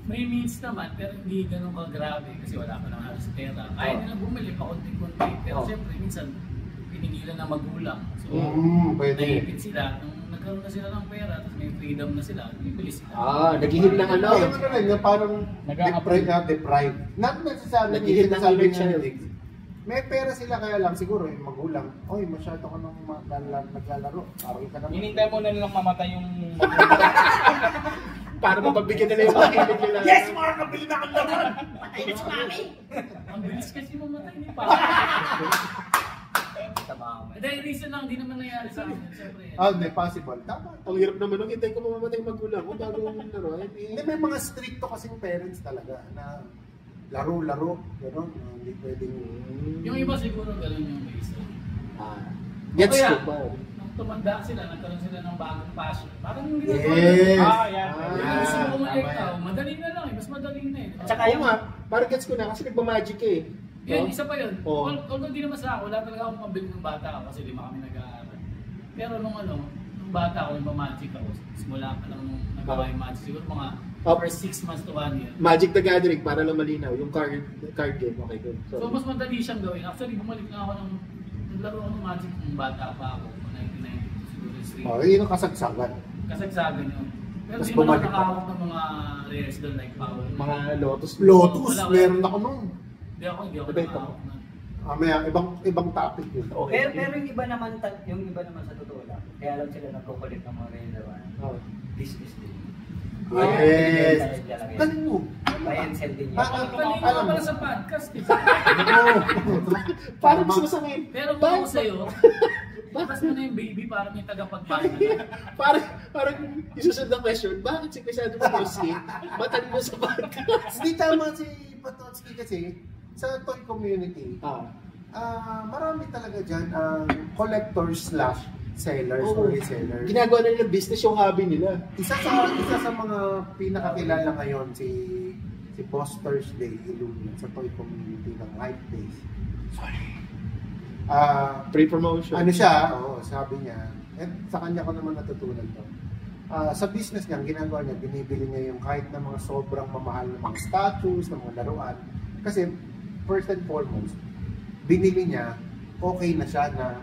may means naman, pero hindi ganun ka-grabe kasi wala pa lang halos pera. Kaya nila bumili pa konti-konti. Pero siyempre, minsan, piningilan na magulang. So, naipit sila. Nung nagkaroon na sila ng pera, tapos may freedom na sila, bibili sila. Naghihil ng ano. Yung ano rin, parang deprived. Not necessarily naghihil ng inner child. May pera sila kaya lang siguro yung magulang. Oy, masyado ko nang naglalaro. Parang ka naman. Hinintay mo na nilang mamatay yung para mapagbigyan nila yung mga kilig nila. Yes, Mark! Nabili na kang laman! Patay na si Mami! Ang bilis kasi mamatay ni Pa. Dahil reason lang, di naman nangyari sa akin. Siyempre. Hindi, possible. Tama. Ang hirap naman nung hintay ko mamamatay yung magulang ko bago laro. Hindi, may mga stricto kasing parents talaga na laro-laro. Gano'n. Hindi pwedeng... Yung iba siguro gano'n yung reason. Gets ko pa. Nung tumanda sila, nagkaroon sila ng bagong passion. Parang hindi na gusto mo kumalik madali na lang eh. Mas madali na eh. At saka yung parang gets ko na kasi nagmamagic eh. Yan, isa pa yun. Although di naman sa ako, wala talaga akong pambili ng bata ako kasi 5 kami nag-aaral. Pero nung bata ako, nagmamagic ako. Simula pa lang nung nagawa yung magic. Siguro mga first 6 months to 1 year. Magic the Gathering, para lang malinaw. Yung card game, okay good. So mas madali siyang gawin. Actually, bumalik na ako naglaro ako ng magic nung bata pa ako. 1992, siguro 3. Yun ang kasagsagan. Kasagsagan yun. Pero Mas di mo lang bumalik nakahawak ng mga rares doon like power. Mga Lotus. Lotus, meron ako nun. Hindi ako nakahawak na. May ibang topic yun. Pero yung iba naman sa totoo lang, kaya lang sila nagkukulit ng mga relo. Business din. Yes. Galing mo. Buy and sell din yan. Kanina ka pala sa podcast. Parang gusto sabihin. Pero kung ako sa'yo, bakas mo na yung baby para may tagapagpaano. Parang isusunod na question, bakit si Cristiano Patotsky matalino sa podcast? Hindi tama si Patotsky kasi sa toy community, marami talaga dyan ang collectors/sellers or resellers. Ginagawa na nila business yung hobby nila. Isa sa mga pinakakilala ngayon si Boss Thursday Illumin sa toy community ng Hype Days. Pre-promotion. Ano siya, sabi niya, sa kanya ko naman natutunan to. Sa business niya, ginagawa niya, binibili niya yung kahit na mga sobrang mamahal na mga statues, na mga laruan. Kasi, first and foremost, binili niya, okay na siya na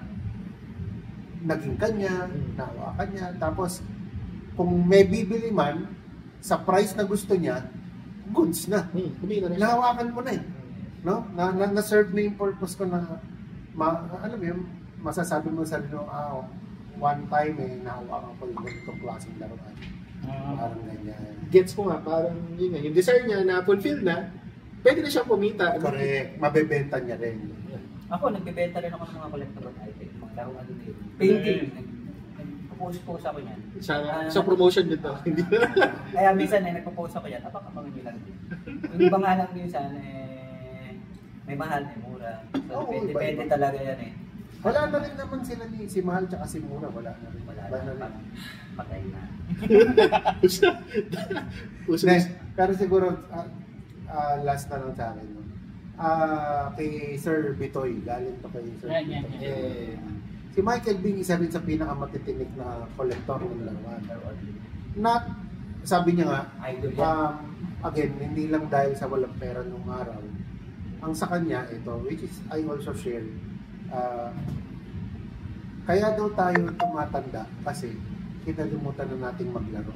naging kanya, nahawakan niya. Tapos, kung may bibili man, sa price na gusto niya, goods na. Nahawakan mo na eh. No? Na-serve na yung purpose ko na, alam mo yun, masasabi mo sa one time nahawakan ko yung ganitong klaseng laruan. Parang ganyan. Gets ko nga, parang yun nga, yung desire niya na fulfill na, pwede na siyang kumita. Correct. Mabebenta niya rin. Ako, nagbebenta rin ako ng mga collectible items, mga laruan din. Painting. Nagpo-post ako yan. Sa promotion nito. Hindi na. Kaya minsan nagpo-post ako yan, napakabangan nyo lang din. Yung iba nga lang minsan, may mahal, may mura. So, depende talaga yan eh. Wala na rin naman sila si Mahal tsaka si Mura. Wala na rin. Wala na. Patay na. Pero siguro, last na lang sa akin. No? Kay Sir Bitoy. Galing to kay Sir Bitoy. Si Michael Bing, isa rin sa pinakamatitinik na collector ng laruan. Not, sabi niya nga, again, hindi lang dahil sa walang pera nung araw. Ang sa kanya, ito, which is I also share, Kaya daw tayo tumatanda kasi kinalimutan na nating maglaro.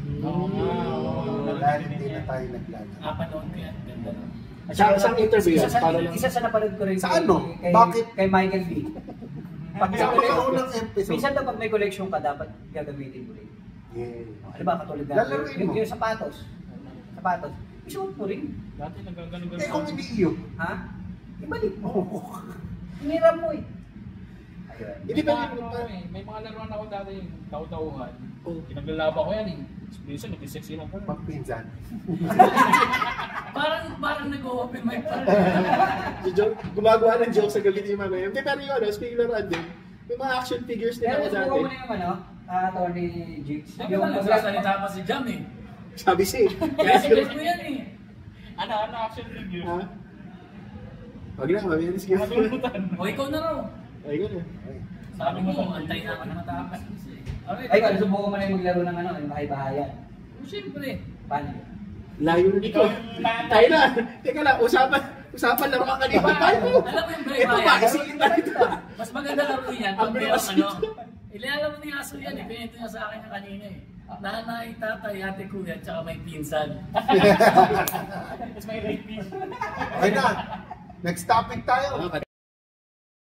Dahil hindi na tayo naglaro. Napanood ko yan. Ganda na. Sa interview yan, para lang. Isa sa napanood ko rin Sa ano? Bakit? Kay Michael B. Pag Sa unang episode. minsan daw pag may collection ka, dapat gagamitin mo rin. Yeah. Ano ba, katulad na Lalaroin mo. yung sapatos. Sapatos. Isuot mo rin. Dati nagaganon Eh kung hindi iyo. Ha? Ibalik mo. Hiniram mo eh. Ayun. Hindi ba may mga laruan ako dati yung tau-tauhan. Pinaglalaban ko yan eh. Minsan nag-sexy lang ko. Magpinsan. Parang nag-open mic pa rin. Gumagawa ng joke sa gabi ni Mama. Hindi, pero yung speaking laruan din, may mga action figures din Pero ako dati. subukan mo na yung Tony Jigs. Sabi ko nagsasalita pa si Jam eh. Sabi siya. Messages mo yan eh. Ano action figure? Ha? Wag na, mamilis ka. O ikaw na raw. Ay, gano'n. Sabi mo, antay na ako na matapos. Ay, kung subukan mo na yung maglaro ng yung bahay-bahayan. Siyempre. Paano? Layo na ikaw. Tayo na. Teka lang, usapan laro ka kanina. Alam mo yung Ito ba? Isilin na ito. Mas maganda laro yan pag merong Ilalaro ni Aso yan eh. Pinito niya sa akin na kanina eh. Nanay, tatay, ate, kuya, tsaka may pinsan. Tapos may rape. Okay na. Next topic tayo.